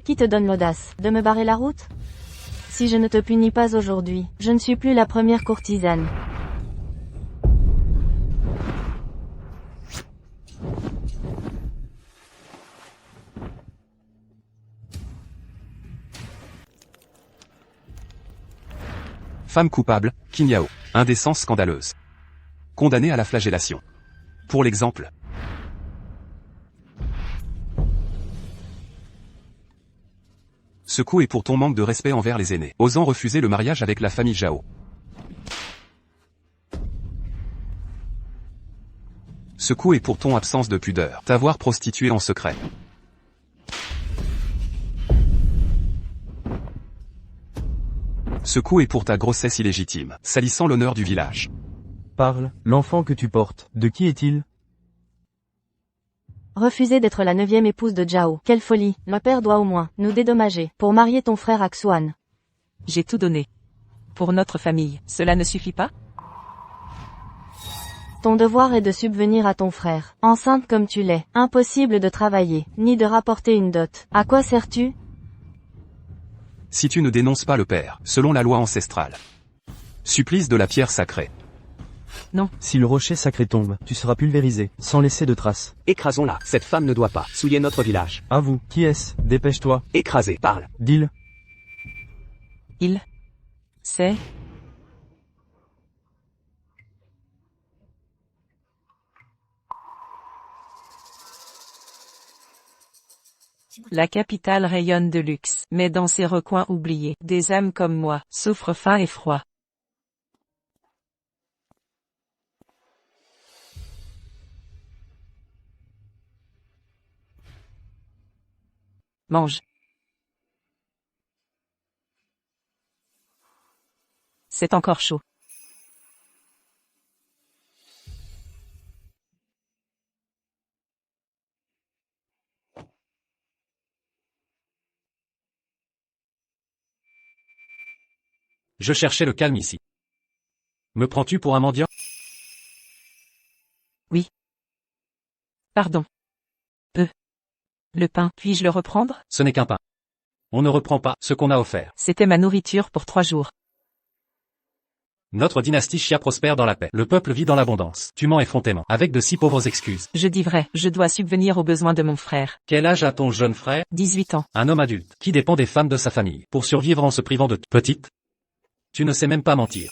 Qui te donne l'audace de me barrer la route? Si je ne te punis pas aujourd'hui, je ne suis plus la première courtisane. Femme coupable, Qin Yao. Indécence scandaleuse. Condamnée à la flagellation. Pour l'exemple. Ce coup est pour ton manque de respect envers les aînés, osant refuser le mariage avec la famille Zhao. Ce coup est pour ton absence de pudeur, t'avoir prostitué en secret. Ce coup est pour ta grossesse illégitime, salissant l'honneur du village. Parle, l'enfant que tu portes, de qui est-il? Refuser d'être la 9e épouse de Zhao. Quelle folie, le père doit au moins nous dédommager pour marier ton frère à Xuan. J'ai tout donné. Pour notre famille, cela ne suffit pas? Ton devoir est de subvenir à ton frère. Enceinte comme tu l'es, impossible de travailler, ni de rapporter une dot. À quoi sers-tu? Si tu ne dénonces pas le père, selon la loi ancestrale. Supplice de la pierre sacrée. Non. Si le rocher sacré tombe, tu seras pulvérisé, sans laisser de traces. Écrasons-la, cette femme ne doit pas souiller notre village. À vous, qui est-ce? Dépêche-toi. Écrasez, parle. Dis-le. C'est... La capitale rayonne de luxe, mais dans ses recoins oubliés, des âmes comme moi, souffrent faim et froid. Mange. C'est encore chaud. Je cherchais le calme ici. Me prends-tu pour un mendiant? Oui. Pardon. Le pain, puis-je le reprendre? Ce n'est qu'un pain. On ne reprend pas ce qu'on a offert. C'était ma nourriture pour 3 jours. Notre dynastie Xia prospère dans la paix. Le peuple vit dans l'abondance. Tu mens effrontément, avec de si pauvres excuses. Je dis vrai, je dois subvenir aux besoins de mon frère. Quel âge a ton jeune frère? 18 ans. Un homme adulte, qui dépend des femmes de sa famille, pour survivre en se privant de petite. Tu ne sais même pas mentir.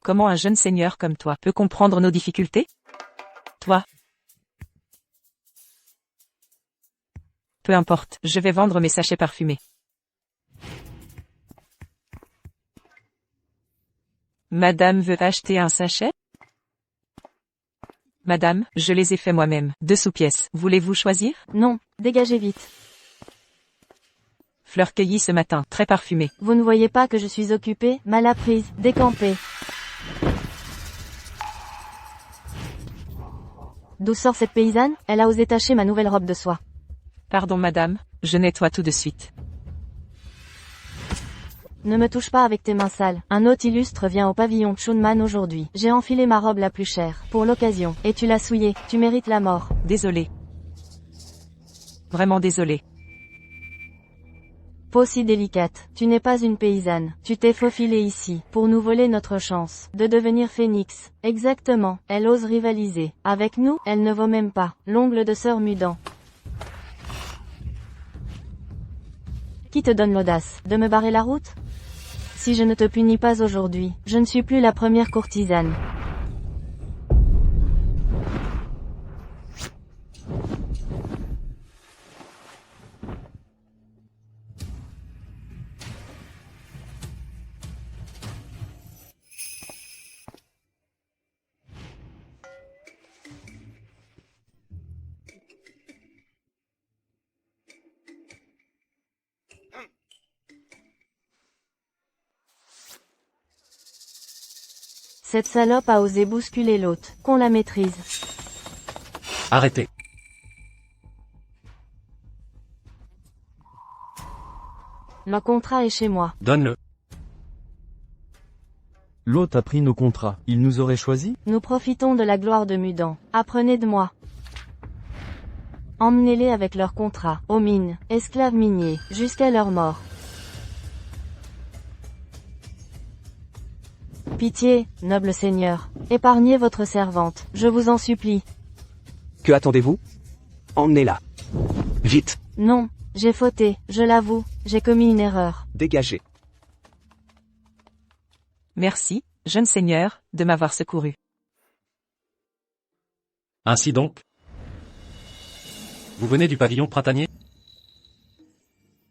Comment un jeune seigneur comme toi peut comprendre nos difficultés? Toi? Peu importe, je vais vendre mes sachets parfumés. Madame veut acheter un sachet? Madame, je les ai faits moi-même. 2 sous-pièces. Voulez-vous choisir? Non, dégagez vite. Fleurs cueillies ce matin, très parfumées. Vous ne voyez pas que je suis occupée, mal apprise, décampée. D'où sort cette paysanne? Elle a osé tacher ma nouvelle robe de soie. Pardon madame, je nettoie tout de suite. Ne me touche pas avec tes mains sales. Un hôte illustre vient au pavillon Chunman aujourd'hui. J'ai enfilé ma robe la plus chère, pour l'occasion, et tu l'as souillée. Tu mérites la mort. Désolé. Vraiment désolé. Peau si délicate, tu n'es pas une paysanne. Tu t'es faufilée ici, pour nous voler notre chance, de devenir phénix. Exactement, elle ose rivaliser. Avec nous, elle ne vaut même pas. L'ongle de sœur Mudan. Qui te donne l'audace de me barrer la route? Si je ne te punis pas aujourd'hui, je ne suis plus la première courtisane. Cette salope a osé bousculer l'hôte, qu'on la maîtrise. Arrêtez. Le contrat est chez moi. Donne-le. L'hôte a pris nos contrats. Il nous aurait choisis? Nous profitons de la gloire de Mudan. Apprenez de moi. Emmenez-les avec leurs contrats, aux mines, esclaves miniers, jusqu'à leur mort. Pitié, noble seigneur. Épargnez votre servante, je vous en supplie. Que attendez-vous? Emmenez-la. Vite. Non, j'ai fauté, je l'avoue, j'ai commis une erreur. Dégagez. Merci, jeune seigneur, de m'avoir secouru. Ainsi donc? Vous venez du pavillon printanier?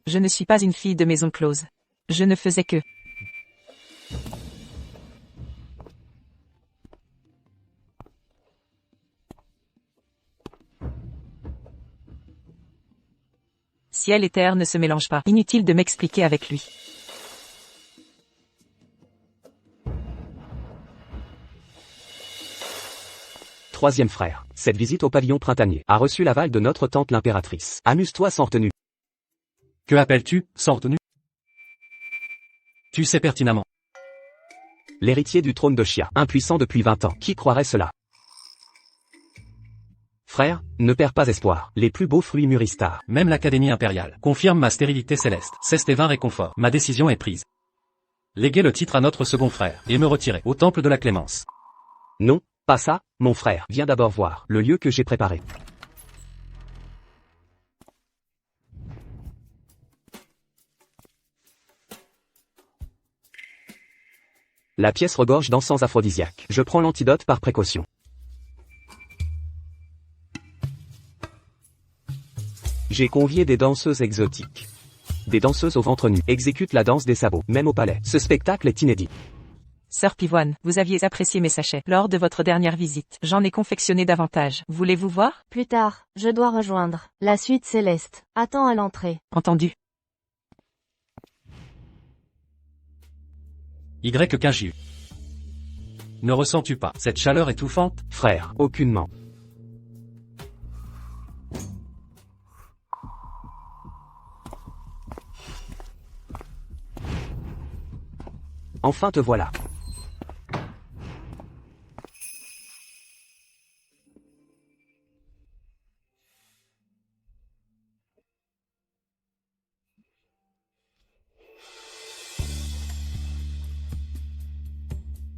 Je ne suis pas une fille de maison close. Je ne faisais que... Ciel et terre ne se mélangent pas. Inutile de m'expliquer avec lui. Troisième frère. Cette visite au pavillon printanier a reçu l'aval de notre tante l'impératrice. Amuse-toi sans retenue. Que appelles-tu, sans retenue? Tu sais pertinemment. L'héritier du trône de Chia, impuissant depuis 20 ans. Qui croirait cela? Frère, ne perds pas espoir. Les plus beaux fruits mûrissent tard. Même l'Académie impériale confirme ma stérilité céleste. Ceste et vain réconfort. Ma décision est prise. Léguer le titre à notre second frère, et me retirer au temple de la clémence. Non, pas ça, mon frère. Viens d'abord voir le lieu que j'ai préparé. La pièce regorge d'encens aphrodisiaque. Je prends l'antidote par précaution. J'ai convié des danseuses exotiques. Des danseuses au ventre nu exécutent la danse des sabots, même au palais. Ce spectacle est inédit. Sœur Pivoine, vous aviez apprécié mes sachets lors de votre dernière visite. J'en ai confectionné davantage. Voulez-vous voir? Plus tard, je dois rejoindre la suite céleste. Attends à l'entrée. Entendu. Y15JU. Ne ressens-tu pas cette chaleur étouffante? Frère, aucunement. Enfin te voilà.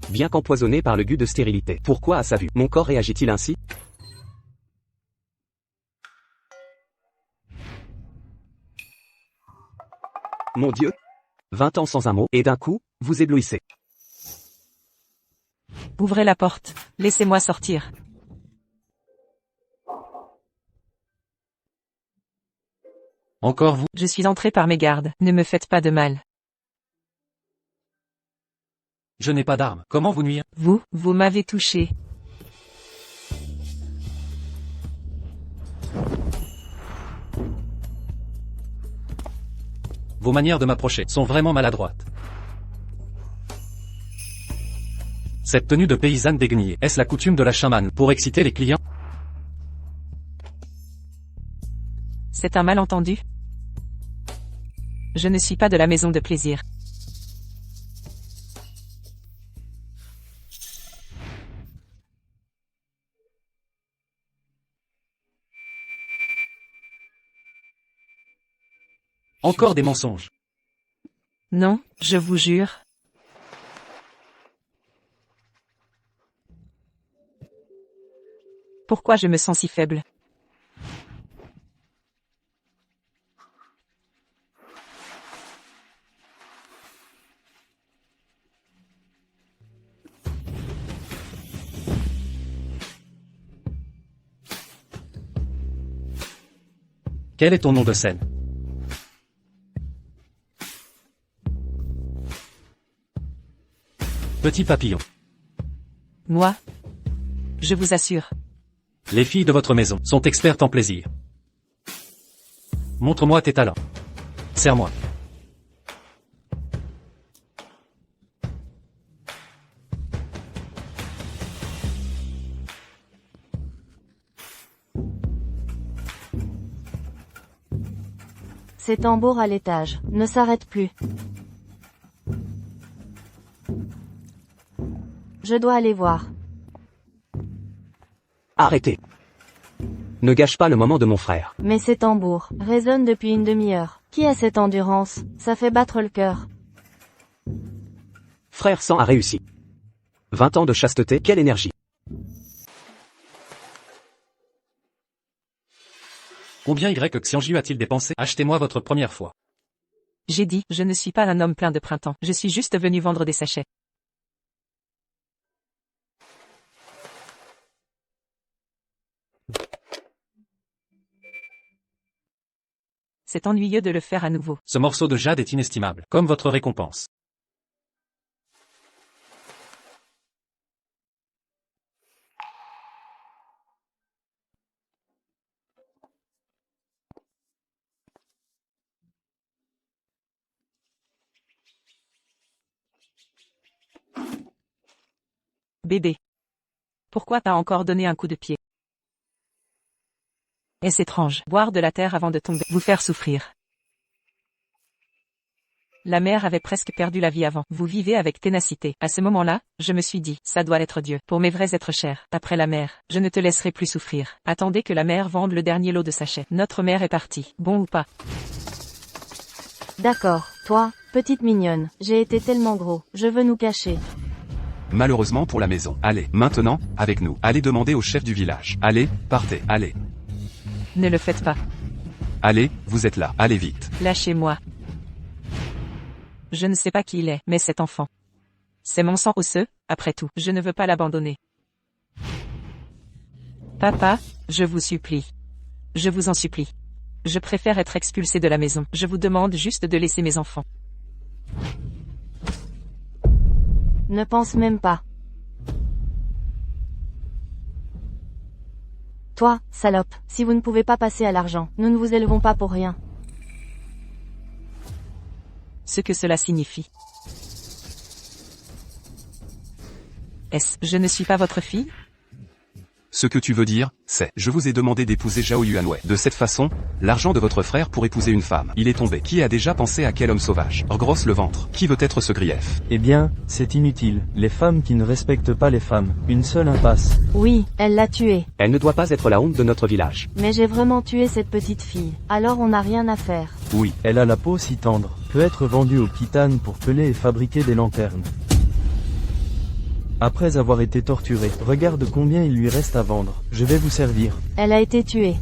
Bien qu'empoisonné par le goût de stérilité. Pourquoi à sa vue, mon corps réagit-il ainsi? Mon Dieu! 20 ans sans un mot, et d'un coup, vous éblouissez. Ouvrez la porte. Laissez-moi sortir. Encore vous? Je suis entré par mes gardes. Ne me faites pas de mal. Je n'ai pas d'arme. Comment vous nuire? Vous m'avez touché. Vos manières de m'approcher sont vraiment maladroites. Cette tenue de paysanne déguenillée, est-ce la coutume de la chamane pour exciter les clients? C'est un malentendu. Je ne suis pas de la maison de plaisir. Encore des mensonges. Non, je vous jure. Pourquoi je me sens si faible? Quel est ton nom de scène? Petit papillon. Moi? Je vous assure. Les filles de votre maison sont expertes en plaisir. Montre-moi tes talents. Serre-moi. Ces tambours à l'étage ne s'arrêtent plus. Je dois aller voir. Arrêtez. Ne gâche pas le moment de mon frère. Mais ces tambours résonnent depuis une demi-heure. Qui a cette endurance? Ça fait battre le cœur. Frère Sang a réussi. 20 ans de chasteté, quelle énergie. Combien Y Xianju a-t-il dépensé? Achetez-moi votre première fois. J'ai dit, je ne suis pas un homme plein de printemps. Je suis juste venu vendre des sachets. C'est ennuyeux de le faire à nouveau. Ce morceau de jade est inestimable, comme votre récompense. Bébé. Pourquoi t'as encore donné un coup de pied? Est-ce étrange, boire de la terre avant de tomber, vous faire souffrir. La mère avait presque perdu la vie avant. Vous vivez avec ténacité. À ce moment-là, je me suis dit, ça doit être Dieu. Pour mes vrais êtres chers. Après la mère, je ne te laisserai plus souffrir. Attendez que la mère vende le dernier lot de sachets. Notre mère est partie. Bon ou pas? D'accord, toi, petite mignonne, j'ai été tellement gros, je veux nous cacher. Malheureusement pour la maison. Allez, maintenant, avec nous. Allez demander au chef du village. Allez, partez, allez. Ne le faites pas. Allez, vous êtes là. Allez vite. Lâchez-moi. Je ne sais pas qui il est, mais cet enfant. C'est mon sang osseux, après tout. Je ne veux pas l'abandonner. Papa, je vous supplie. Je vous en supplie. Je préfère être expulsé de la maison. Je vous demande juste de laisser mes enfants. Ne pense même pas. Toi, salope, si vous ne pouvez pas passer à l'argent, nous ne vous élevons pas pour rien. Ce que cela signifie. Est-ce, je ne suis pas votre fille? Ce que tu veux dire, c'est, je vous ai demandé d'épouser Zhao Yuanwei. De cette façon, l'argent de votre frère pour épouser une femme. Il est tombé. Qui a déjà pensé à quel homme sauvage? Grosse le ventre. Qui veut être ce grief? Eh bien, c'est inutile. Les femmes qui ne respectent pas les femmes. Une seule impasse. Oui, elle l'a tué. Elle ne doit pas être la honte de notre village. Mais j'ai vraiment tué cette petite fille. Alors on n'a rien à faire. Oui, elle a la peau si tendre. Peut être vendue au Khitan pour peler et fabriquer des lanternes. Après avoir été torturée, regarde combien il lui reste à vendre. Je vais vous servir. Elle a été tuée.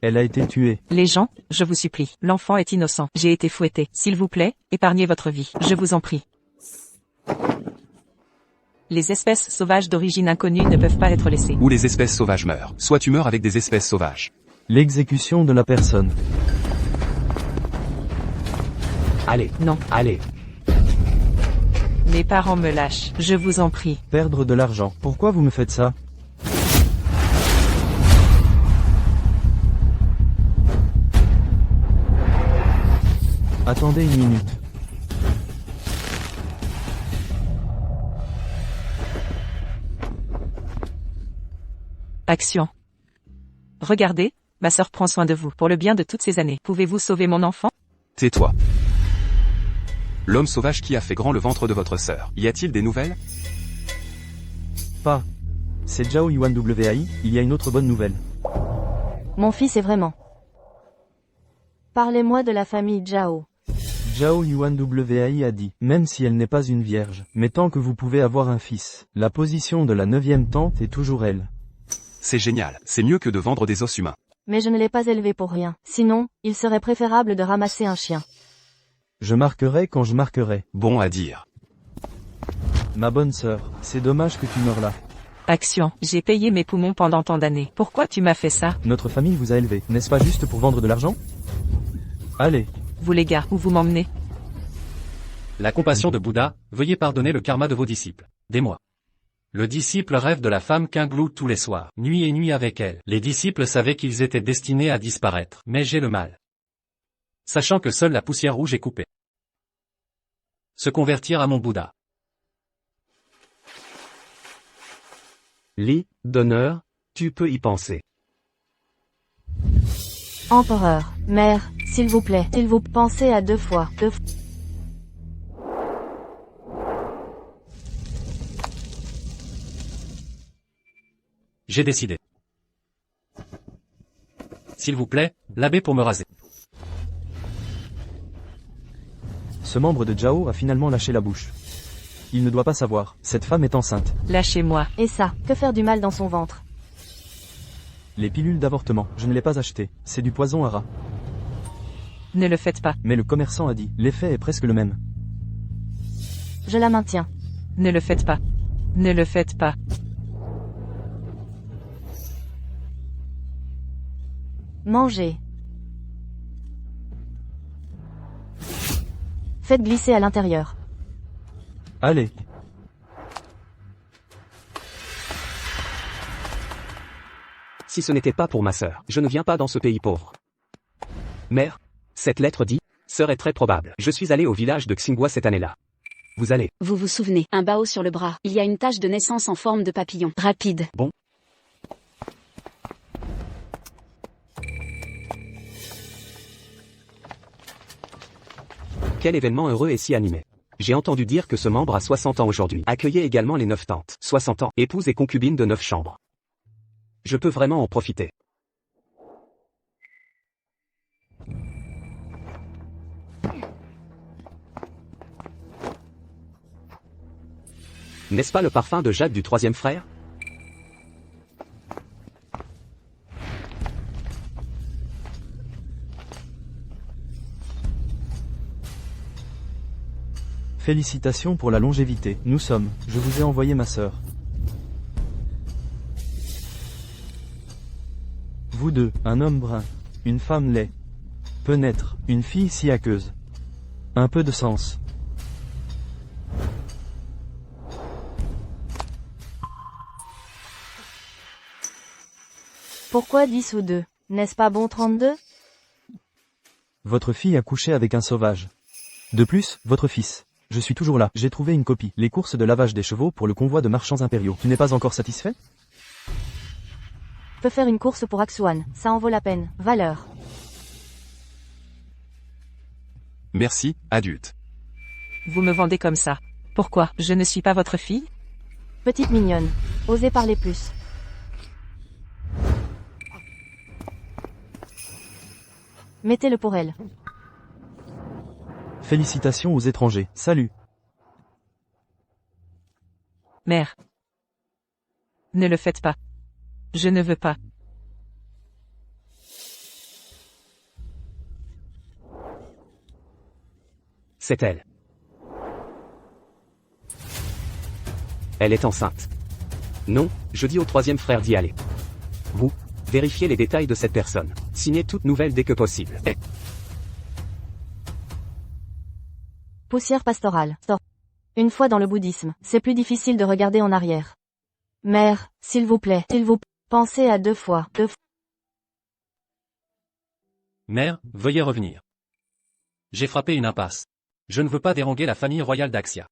Elle a été tuée. Les gens, je vous supplie. L'enfant est innocent. J'ai été fouetté. S'il vous plaît, épargnez votre vie. Je vous en prie. Les espèces sauvages d'origine inconnue ne peuvent pas être laissées. Ou les espèces sauvages meurent. Soit tu meurs avec des espèces sauvages. L'exécution de la personne. Allez. Non. Allez. Mes parents me lâchent. Je vous en prie. Perdre de l'argent. Pourquoi vous me faites ça? Attendez une minute. Action. Regardez, ma sœur prend soin de vous. Pour le bien de toutes ces années. Pouvez-vous sauver mon enfant? Tais-toi. L'homme sauvage qui a fait grand le ventre de votre sœur. Y a-t-il des nouvelles? Pas. C'est Zhao Yuanwei, il y a une autre bonne nouvelle. Mon fils est vraiment. Parlez-moi de la famille Zhao. Zhao Yuanwei a dit, même si elle n'est pas une vierge, mais tant que vous pouvez avoir un fils, la position de la 9e tante est toujours elle. C'est génial. C'est mieux que de vendre des os humains. Mais je ne l'ai pas élevé pour rien. Sinon, il serait préférable de ramasser un chien. Je marquerai quand je marquerai. Bon à dire. Ma bonne sœur, c'est dommage que tu meurs là. Action. J'ai payé mes poumons pendant tant d'années. Pourquoi tu m'as fait ça? Notre famille vous a élevé, n'est-ce pas juste pour vendre de l'argent? Allez. Vous les gars, où vous m'emmenez? La compassion de Bouddha, veuillez pardonner le karma de vos disciples. Des mois. Le disciple rêve de la femme qu'ingloue tous les soirs, nuit et nuit avec elle. Les disciples savaient qu'ils étaient destinés à disparaître, mais j'ai le mal. Sachant que seule la poussière rouge est coupée. Se convertir à mon Bouddha. Lee, d'honneur, tu peux y penser. Empereur, mère, s'il vous plaît, pensez à deux fois. J'ai décidé. S'il vous plaît, l'abbé pour me raser. Ce membre de Zhao a finalement lâché la bouche. Il ne doit pas savoir, cette femme est enceinte. Lâchez-moi. Et ça, que faire du mal dans son ventre? Les pilules d'avortement, je ne l'ai pas acheté, c'est du poison à rat. Ne le faites pas. Mais le commerçant a dit, l'effet est presque le même. Je la maintiens. Ne le faites pas. Ne le faites pas. Mangez. Faites glisser à l'intérieur. Allez. Si ce n'était pas pour ma sœur, je ne viens pas dans ce pays pauvre. Mère, cette lettre dit, sœur est très probable. Je suis allé au village de Xinghua cette année-là. Vous allez. Vous vous souvenez, un bao sur le bras. Il y a une tache de naissance en forme de papillon. Rapide. Bon. Quel événement heureux et si animé. J'ai entendu dire que ce membre a 60 ans aujourd'hui. Accueillez également les 9 tantes. 60 ans, épouse et concubine de 9 chambres. Je peux vraiment en profiter. N'est-ce pas le parfum de Jade du troisième frère? Félicitations pour la longévité. Nous sommes, je vous ai envoyé ma sœur. Vous deux, un homme brun, une femme laid. Peut naître, une fille si aqueuse. Un peu de sens. Pourquoi 10 ou 2? N'est-ce pas bon 32? Votre fille a couché avec un sauvage. De plus, votre fils. Je suis toujours là, j'ai trouvé une copie. Les courses de lavage des chevaux pour le convoi de marchands impériaux. Tu n'es pas encore satisfait? Peut faire une course pour Axuan, ça en vaut la peine. Valeur. Merci, adulte. Vous me vendez comme ça. Pourquoi? Je ne suis pas votre fille? Petite mignonne. Osez parler plus. Mettez-le pour elle. Félicitations aux étrangers. Salut. Mère. Ne le faites pas. Je ne veux pas. C'est elle. Elle est enceinte. Non, je dis au troisième frère d'y aller. Vous, vérifiez les détails de cette personne. Signez toute nouvelle dès que possible. Et Poussière pastorale. Stop. Une fois dans le bouddhisme, c'est plus difficile de regarder en arrière. Mère, s'il vous plaît, pensez à 2 fois. Mère, veuillez revenir. J'ai frappé une impasse. Je ne veux pas déranger la famille royale d'Axia.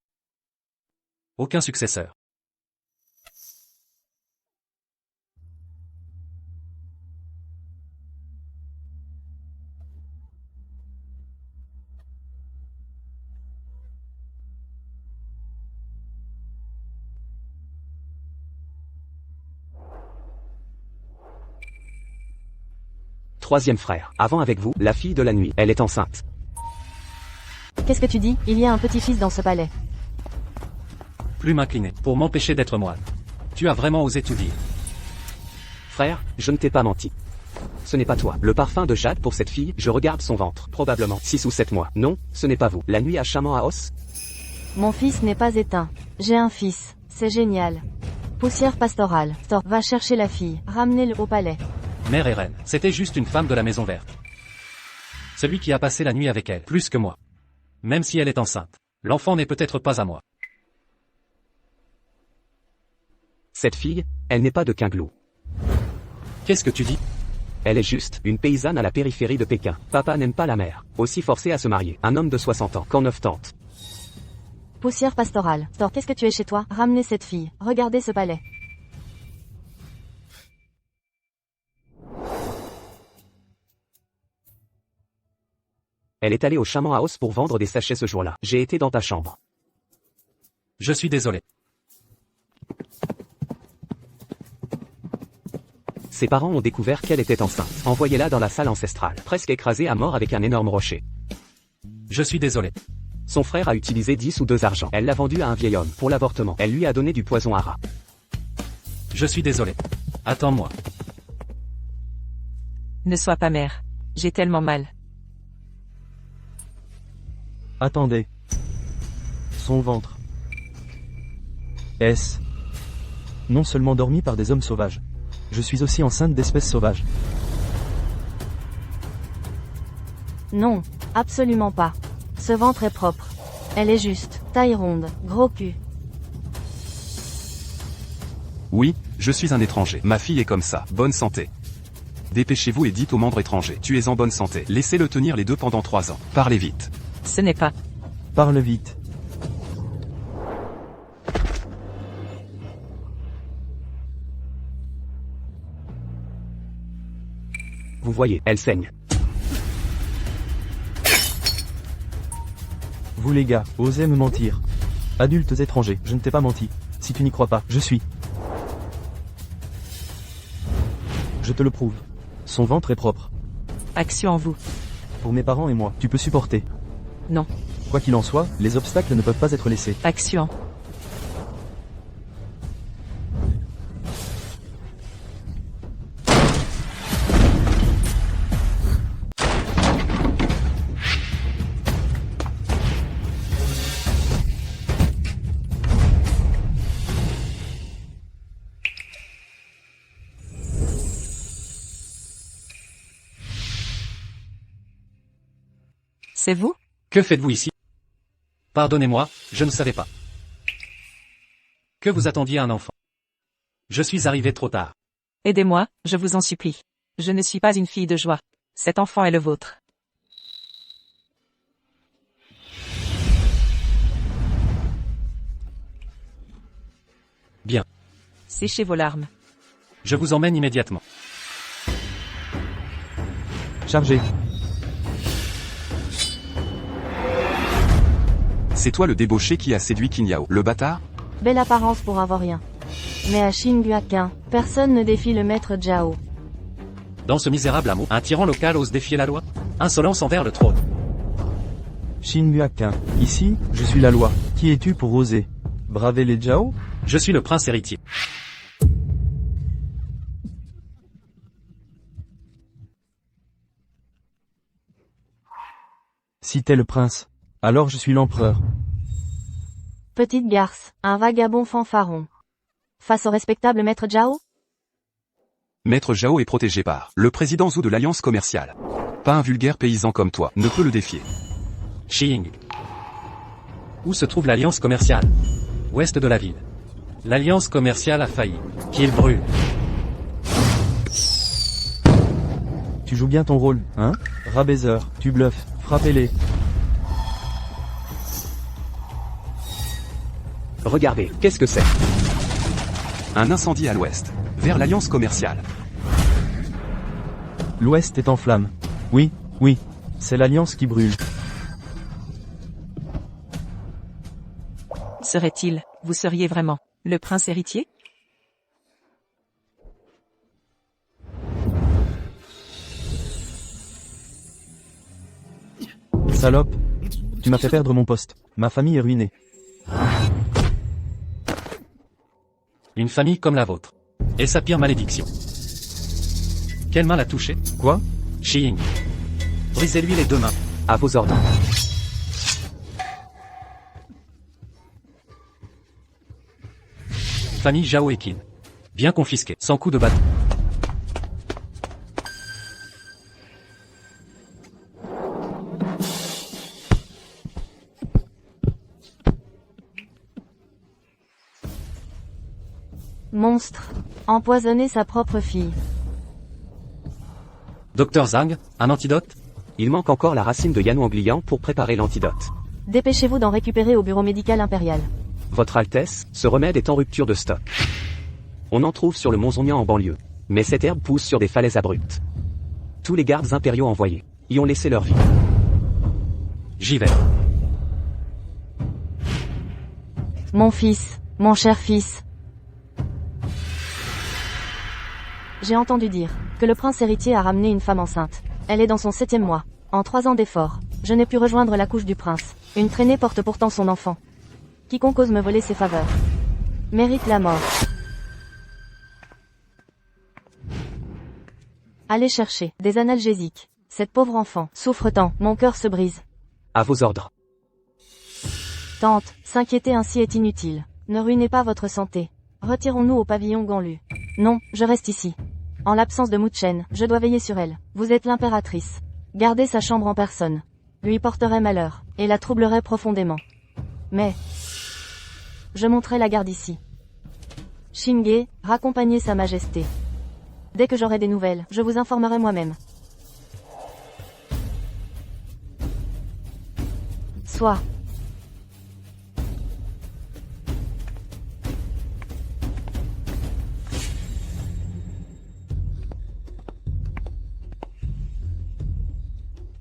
Aucun successeur. troisième frère. Avant avec vous, la fille de la nuit. Elle est enceinte. Qu'est-ce que tu dis? Il y a un petit-fils dans ce palais. Plus m'incliner, pour m'empêcher d'être moine. Tu as vraiment osé tout dire. Frère, je ne t'ai pas menti. Ce n'est pas toi. Le parfum de Jade pour cette fille, je regarde son ventre. Probablement 6 ou 7 mois. Non, ce n'est pas vous. La nuit à Chaman à os? Mon fils n'est pas éteint. J'ai un fils. C'est génial. Poussière pastorale. Stop. Va chercher la fille. Ramenez-le au palais. Mère et reine, c'était juste une femme de la Maison Verte. Celui qui a passé la nuit avec elle, plus que moi. Même si elle est enceinte. L'enfant n'est peut-être pas à moi. Cette fille, elle n'est pas de Qinglou. Qu'est-ce que tu dis? Elle est juste une paysanne à la périphérie de Pékin. Papa n'aime pas la mère. Aussi forcé à se marier. Un homme de 60 ans, qu'en 9 tantes. Poussière pastorale. Stop. Qu'est-ce que tu es chez toi? Ramenez cette fille. Regardez ce palais. Elle est allée au Chaman à os pour vendre des sachets ce jour-là. J'ai été dans ta chambre. Je suis désolé. Ses parents ont découvert qu'elle était enceinte. Envoyez-la dans la salle ancestrale, presque écrasée à mort avec un énorme rocher. Je suis désolé. Son frère a utilisé 10 ou 2 argent. Elle l'a vendu à un vieil homme pour l'avortement. Elle lui a donné du poison à rat. Je suis désolé. Attends-moi. Ne sois pas mère. J'ai tellement mal. Attendez. Son ventre. Est-ce non seulement dormi par des hommes sauvages. Je suis aussi enceinte d'espèces sauvages. Non, absolument pas. Ce ventre est propre. Elle est juste, taille ronde, gros cul. Oui, je suis un étranger. Ma fille est comme ça. Bonne santé. Dépêchez-vous et dites au membre étranger. Tu es en bonne santé. Laissez-le tenir les deux pendant 3 ans. Parlez vite. Ce n'est pas. Parle vite. Vous voyez, elle saigne. Vous les gars, osez me mentir. Adultes étrangers, je ne t'ai pas menti. Si tu n'y crois pas, je suis. Je te le prouve. Son ventre est propre. Action en vous. Pour mes parents et moi, tu peux supporter. Non. Quoi qu'il en soit, les obstacles ne peuvent pas être laissés. Action. C'est vous? Que faites-vous ici? Pardonnez-moi, je ne savais pas. Que vous attendiez un enfant. Je suis arrivé trop tard. Aidez-moi, je vous en supplie. Je ne suis pas une fille de joie. Cet enfant est le vôtre. Bien. Séchez vos larmes. Je vous emmène immédiatement. Chargez. C'est toi le débauché qui a séduit Qin Yao, le bâtard? Belle apparence pour un vaurien. Mais à Xinguaquin, personne ne défie le maître Zhao. Dans ce misérable hameau, un tyran local ose défier la loi? Insolence envers le trône. Shin Muakin. Ici, je suis la loi. Qui es-tu pour oser braver les Zhao? Je suis le prince héritier. Si t'es le prince, alors je suis l'empereur. Petite garce, un vagabond fanfaron. Face au respectable maître Zhao? Maître Zhao est protégé par le président Zhou de l'Alliance commerciale. Pas un vulgaire paysan comme toi ne peut le défier. Xiying. Où se trouve l'alliance commerciale? Ouest de la ville. L'alliance commerciale a failli. Qu'il brûle. Tu joues bien ton rôle, hein? Rabaiseur, tu bluffes, frappez-les. Regardez, qu'est-ce que c'est? Un incendie à l'ouest, vers l'Alliance commerciale. L'Ouest est en flammes. Oui, oui, c'est l'Alliance qui brûle. Serait-il, vous seriez vraiment, le prince héritier? Salope. Tu m'as fait perdre mon poste. Ma famille est ruinée. Une famille comme la vôtre. Et sa pire malédiction. Quelle main l'a touché? Quoi? Xiying. Brisez-lui les 2 mains. À vos ordres. Famille Zhao et Qin. Bien confisquée, sans coup de bâton. Monstre. Empoisonner sa propre fille. Docteur Zhang, un antidote? Il manque encore la racine de Yanou Anglian pour préparer l'antidote. Dépêchez-vous d'en récupérer au bureau médical impérial. Votre Altesse, ce remède est en rupture de stock. On en trouve sur le mont Zongnian en banlieue. Mais cette herbe pousse sur des falaises abruptes. Tous les gardes impériaux envoyés y ont laissé leur vie. J'y vais. Mon fils, mon cher fils. J'ai entendu dire que le prince héritier a ramené une femme enceinte. Elle est dans son 7e mois. En 3 ans d'efforts, je n'ai pu rejoindre la couche du prince. Une traînée porte pourtant son enfant. Quiconque ose me voler ses faveurs mérite la mort. Allez chercher des analgésiques. Cette pauvre enfant souffre tant, mon cœur se brise. À vos ordres. Tante, s'inquiéter ainsi est inutile. Ne ruinez pas votre santé. Retirons-nous au pavillon Ganlu. Non, je reste ici. En l'absence de Mouchen, je dois veiller sur elle. Vous êtes l'impératrice. Gardez sa chambre en personne. Lui porterait malheur, et la troublerait profondément. Mais je monterai la garde ici. Shinge, raccompagnez sa majesté. Dès que j'aurai des nouvelles, je vous informerai moi-même. Soit.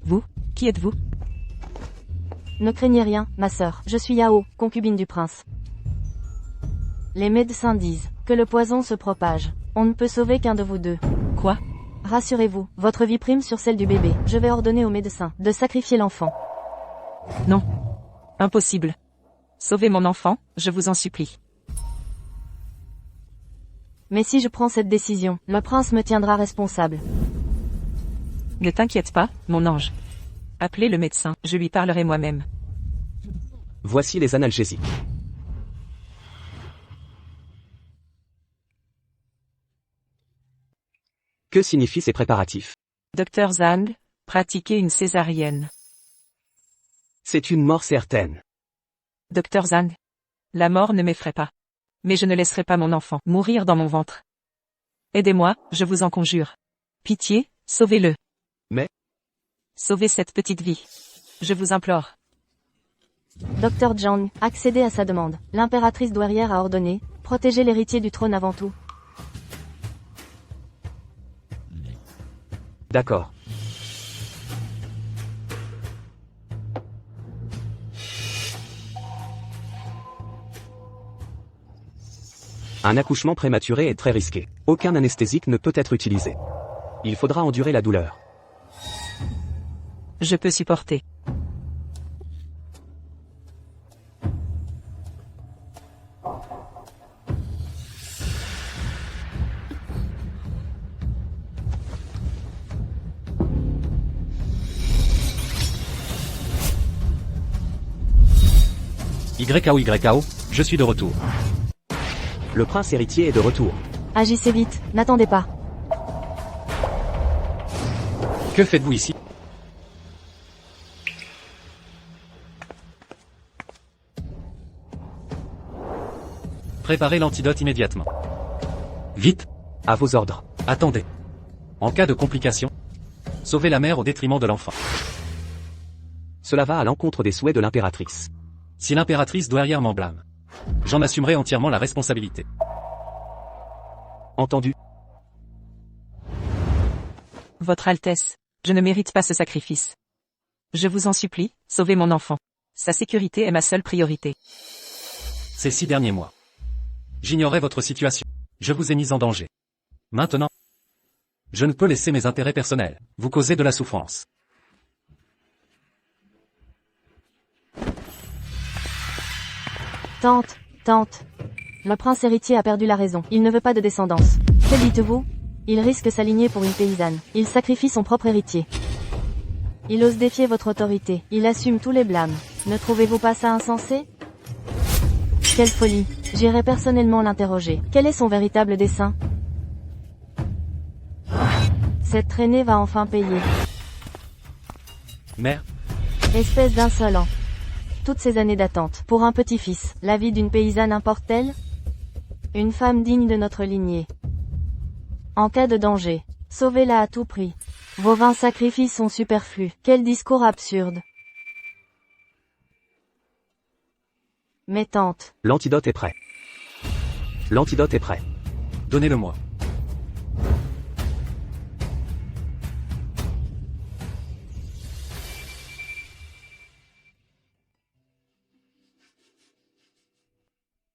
Vous, qui êtes-vous? Ne craignez rien, ma sœur. Je suis Yao, concubine du prince. Les médecins disent que le poison se propage. On ne peut sauver qu'un de vous deux. Quoi? Rassurez-vous, votre vie prime sur celle du bébé. Je vais ordonner aux médecins de sacrifier l'enfant. Non. Impossible. Sauvez mon enfant, je vous en supplie. Mais si je prends cette décision, le prince me tiendra responsable. Ne t'inquiète pas, mon ange. Appelez le médecin, je lui parlerai moi-même. Voici les analgésiques. Que signifient ces préparatifs? Docteur Zhang, pratiquez une césarienne. C'est une mort certaine. Docteur Zhang. La mort ne m'effraie pas. Mais je ne laisserai pas mon enfant mourir dans mon ventre. Aidez-moi, je vous en conjure. Pitié, sauvez-le. Mais Sauvez cette petite vie. Je vous implore. Docteur Zhang, accédez à sa demande. L'impératrice douairière a ordonné, protéger l'héritier du trône avant tout. d'accord. Un accouchement prématuré est très risqué. Aucun anesthésique ne peut être utilisé. Il faudra endurer la douleur. Je peux supporter. YKO, je suis de retour. Le prince héritier est de retour. Agissez vite, n'attendez pas. Que faites-vous ici? Préparez l'antidote immédiatement. Vite. À vos ordres. Attendez. En cas de complication, sauvez la mère au détriment de l'enfant. Cela va à l'encontre des souhaits de l'impératrice. Si l'impératrice douairière m'en blâme, j'en assumerai entièrement la responsabilité. Entendu. Votre Altesse, je ne mérite pas ce sacrifice. Je vous en supplie, sauvez mon enfant. Sa sécurité est ma seule priorité. Ces 6 derniers mois, j'ignorais votre situation. Je vous ai mis en danger. Maintenant, je ne peux laisser mes intérêts personnels vous causer de la souffrance. Tante. Le prince héritier a perdu la raison. Il ne veut pas de descendance. Que dites-vous? Il risque s'aligner pour une paysanne. Il sacrifie son propre héritier. Il ose défier votre autorité. Il assume tous les blâmes. Ne trouvez-vous pas ça insensé? Quelle folie. J'irai personnellement l'interroger. Quel est son véritable dessein? Cette traînée va enfin payer. Mère, Espèce d'insolent. Toutes ces années d'attente, pour un petit-fils, la vie d'une paysanne importe-t-elle? Une femme digne de notre lignée. En cas de danger, sauvez-la à tout prix. Vos vains sacrifices sont superflus. Quel discours absurde. Mais tante, L'antidote est prêt. L'antidote est prêt. donnez-le-moi.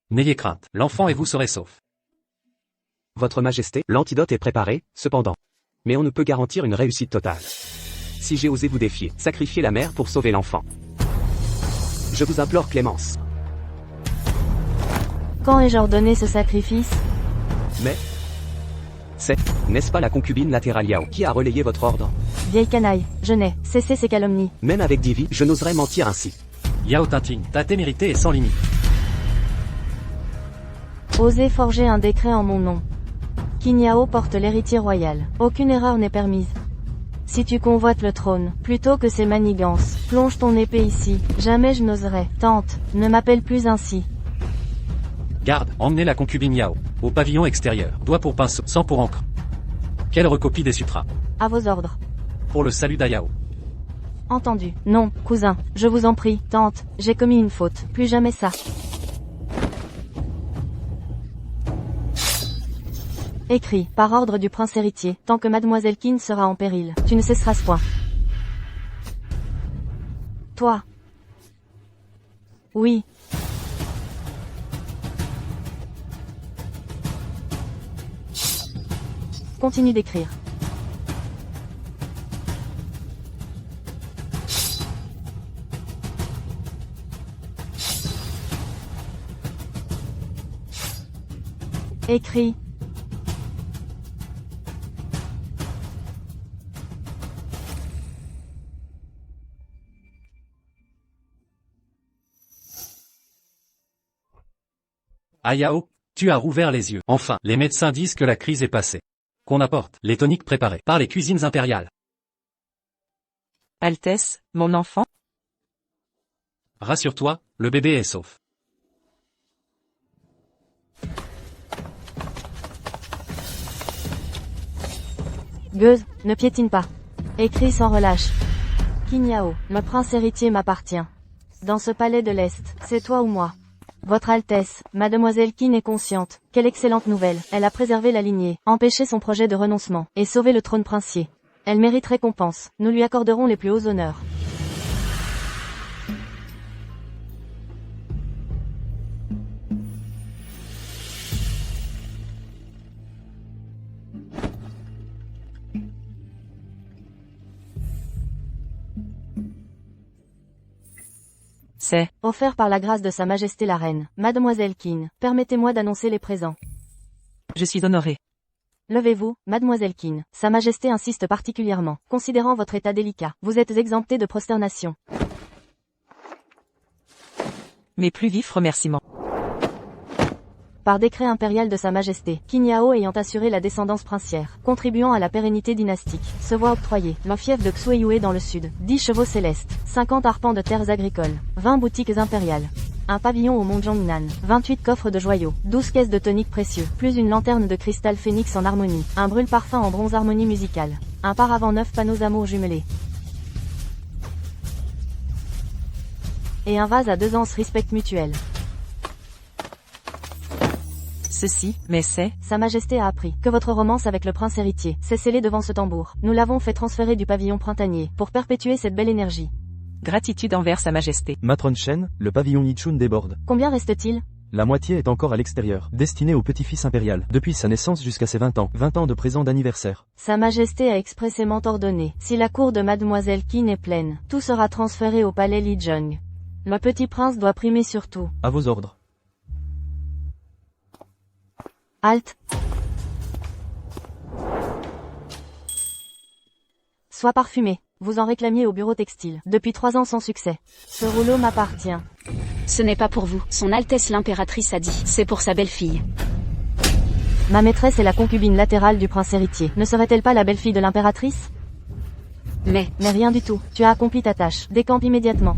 N'ayez crainte, l'enfant et vous serez saufs. Votre Majesté, l'antidote est préparé, cependant. Mais on ne peut garantir une réussite totale. Si j'ai osé vous défier, sacrifier la mère pour sauver l'enfant. Je vous implore clémence. Quand ai-je ordonné ce sacrifice? Mais... n'est-ce pas la concubine latérale Yao qui a relayé votre ordre? Vieille canaille, je n'ai cessé ces calomnies. Même avec Divi, je n'oserais mentir ainsi. Yao Tinting, ta témérité est sans limite. Osez forger un décret en mon nom. Qin Yao porte l'héritier royal. Aucune erreur n'est permise. Si tu convoites le trône, plutôt que ces manigances, plonge ton épée ici. Jamais je n'oserais. Tante, ne m'appelle plus ainsi. Garde, emmenez la concubine Yao. Au pavillon extérieur. Doigt pour pinceau, sang pour encre. Quelle recopie des sutras. À vos ordres. Pour le salut d'Ayao. Entendu. Non, cousin, je vous en prie. Tante, j'ai commis une faute. Plus jamais ça. Écrit, par ordre du prince héritier, tant que mademoiselle Qin sera en péril, tu ne cesseras ce point. Toi. Oui. Continue d'écrire. Écrit. Ayao, tu as rouvert les yeux. Enfin, les médecins disent que la crise est passée. Qu'on apporte les toniques préparés par les cuisines impériales. Altesse, mon enfant? Rassure-toi, le bébé est sauf. Gueuse, ne piétine pas. Écris sans relâche. Qin Yao, le prince héritier m'appartient. Dans ce palais de l'Est, c'est toi ou moi. Votre Altesse, mademoiselle Qin est consciente. Quelle excellente nouvelle. Elle a préservé la lignée, empêché son projet de renoncement, et sauvé le trône princier. Elle mérite récompense. Nous lui accorderons les plus hauts honneurs. C'est Offert par la grâce de Sa Majesté la Reine, Mademoiselle Qin, permettez-moi d'annoncer les présents. Je suis honoré. Levez-vous, Mademoiselle Qin. Sa Majesté insiste particulièrement, considérant votre état délicat. Vous êtes exemptée de prosternation. Mes plus vifs remerciements. Par décret impérial de Sa Majesté, Qin Yao ayant assuré la descendance princière, contribuant à la pérennité dynastique, se voit octroyer le fief de Xueyue dans le sud, 10 chevaux célestes, 50 arpents de terres agricoles, 20 boutiques impériales, un pavillon au mont Zhongnan, 28 coffres de joyaux, 12 caisses de toniques précieux, plus une lanterne de cristal phénix en harmonie, un brûle-parfum en bronze harmonie musicale, un paravent 9 panneaux amour jumelés, et un vase à 2 anses respect mutuel. Ceci, mais c'est... Sa Majesté a appris que votre romance avec le prince héritier s'est scellée devant ce tambour. Nous l'avons fait transférer du pavillon printanier, pour perpétuer cette belle énergie. Gratitude envers Sa Majesté. Matron Shen, le pavillon Yichun déborde. Combien reste-t-il? La moitié est encore à l'extérieur, destinée au petit-fils impérial, depuis sa naissance jusqu'à ses 20 ans, 20 ans de présent d'anniversaire. Sa Majesté a expressément ordonné, si la cour de Mademoiselle Qin est pleine, tout sera transféré au palais Lijiang. Le petit prince doit primer sur tout. À vos ordres. Halte. Sois parfumé. Vous en réclamiez au bureau textile. Depuis 3 ans sans succès. Ce rouleau m'appartient. Ce n'est pas pour vous. Son Altesse l'impératrice a dit. C'est pour sa belle-fille. Ma maîtresse est la concubine latérale du prince héritier. Ne serait-elle pas la belle-fille de l'impératrice? Mais rien du tout. Tu as accompli ta tâche. Décampe immédiatement.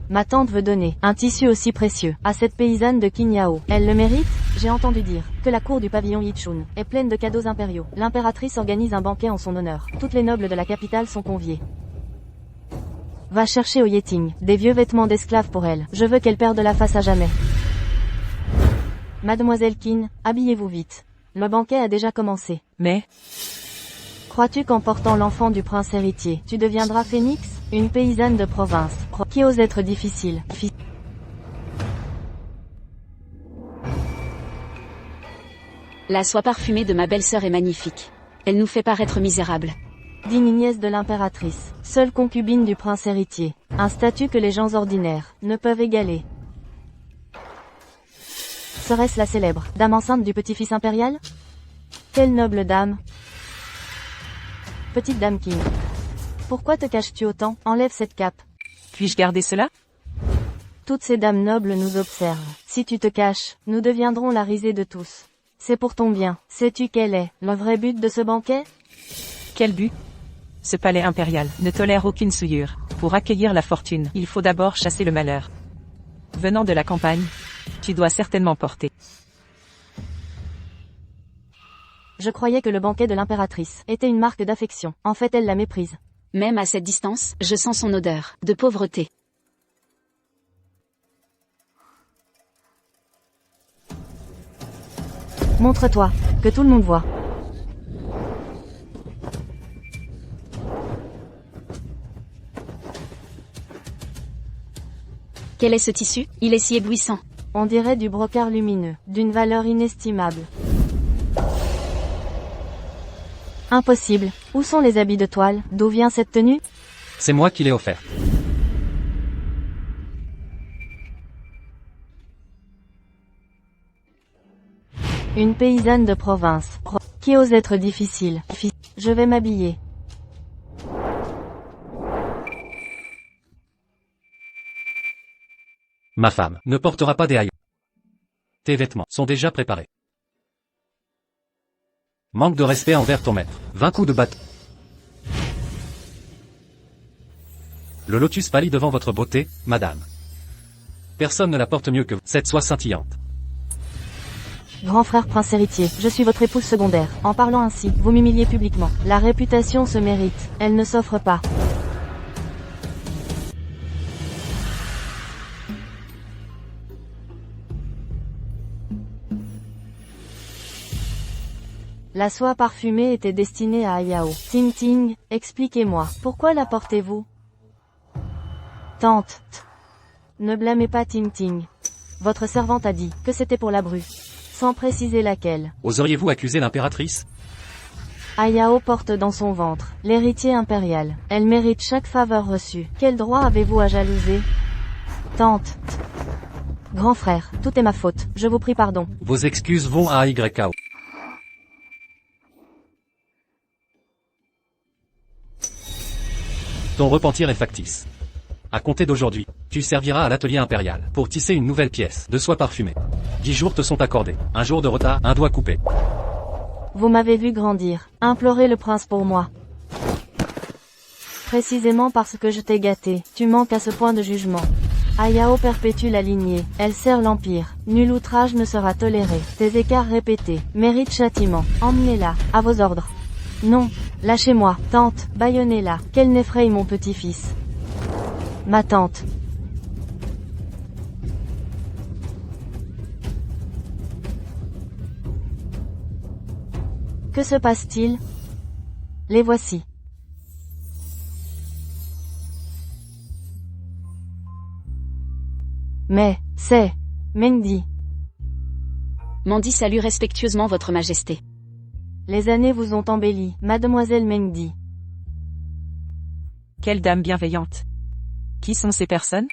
Ma tante veut donner un tissu aussi précieux à cette paysanne de Qin Yao. Elle le mérite? J'ai entendu dire que la cour du pavillon Yichun est pleine de cadeaux impériaux. L'impératrice organise un banquet en son honneur. Toutes les nobles de la capitale sont conviées. Va chercher au Yeting des vieux vêtements d'esclaves pour elle. Je veux qu'elle perde la face à jamais. Mademoiselle Qin, habillez-vous vite. Le banquet a déjà commencé. Mais... Crois-tu qu'en portant l'enfant du prince héritier, tu deviendras Phénix, une paysanne de province, qui ose être difficile? La soie parfumée de ma belle-sœur est magnifique. Elle nous fait paraître misérables. Digne nièce de l'impératrice, seule concubine du prince héritier. Un statut que les gens ordinaires ne peuvent égaler. Serait-ce la célèbre dame enceinte du petit-fils impérial? Quelle noble dame! Petite dame King. Pourquoi te caches-tu autant? Enlève cette cape. Puis-je garder cela? Toutes ces dames nobles nous observent. Si tu te caches, nous deviendrons la risée de tous. C'est pour ton bien. Sais-tu quel est le vrai but de ce banquet? Quel but? Ce palais impérial ne tolère aucune souillure. Pour accueillir la fortune, il faut d'abord chasser le malheur. Venant de la campagne, tu dois certainement porter. Je croyais que le banquet de l'impératrice était une marque d'affection. En fait, elle la méprise. Même à cette distance, je sens son odeur de pauvreté. Montre-toi, que tout le monde voit. Quel est ce tissu? Il est si éblouissant. On dirait du brocart lumineux, d'une valeur inestimable. Impossible. Où sont les habits de toile? D'où vient cette tenue? C'est moi qui l'ai offert. Une paysanne de province. Qui ose être difficile. Je vais m'habiller. Ma femme ne portera pas des haillons. Tes vêtements sont déjà préparés. Manque de respect envers ton maître. 20 coups de bâton. Le lotus pâlit devant votre beauté, madame. Personne ne la porte mieux que vous. Cette soie scintillante. Grand frère prince héritier, je suis votre épouse secondaire. En parlant ainsi, vous m'humiliez publiquement. La réputation se mérite. Elle ne s'offre pas. La soie parfumée était destinée à Ayao. Ting Ting, expliquez-moi, pourquoi la portez-vous? Tante. Ne blâmez pas Ting Ting. Votre servante a dit que c'était pour la bru. Sans préciser laquelle. Oseriez-vous accuser l'impératrice? Ayao porte dans son ventre l'héritier impérial. Elle mérite chaque faveur reçue. Quel droit avez-vous à jalouser? Tante. Grand frère, tout est ma faute. Je vous prie pardon. Vos excuses vont à YKO. Ton repentir est factice. À compter d'aujourd'hui, tu serviras à l'atelier impérial pour tisser une nouvelle pièce de soie parfumée. 10 jours te sont accordés. Un jour de retard, un doigt coupé. Vous m'avez vu grandir. Implorez le prince pour moi. Précisément parce que je t'ai gâté, tu manques à ce point de jugement. Ayao perpétue la lignée, elle sert l'empire. Nul outrage ne sera toléré. Tes écarts répétés méritent châtiment. Emmenez-la, à vos ordres. Non, lâchez-moi, tante, bâillonnez-la, qu'elle n'effraie mon petit-fils. Ma tante. Que se passe-t-il? Les voici. Mais, c'est Mengdi. Mandi salue respectueusement votre majesté. Les années vous ont embelli, mademoiselle Mengdi. Quelle dame bienveillante. Qui sont ces personnes?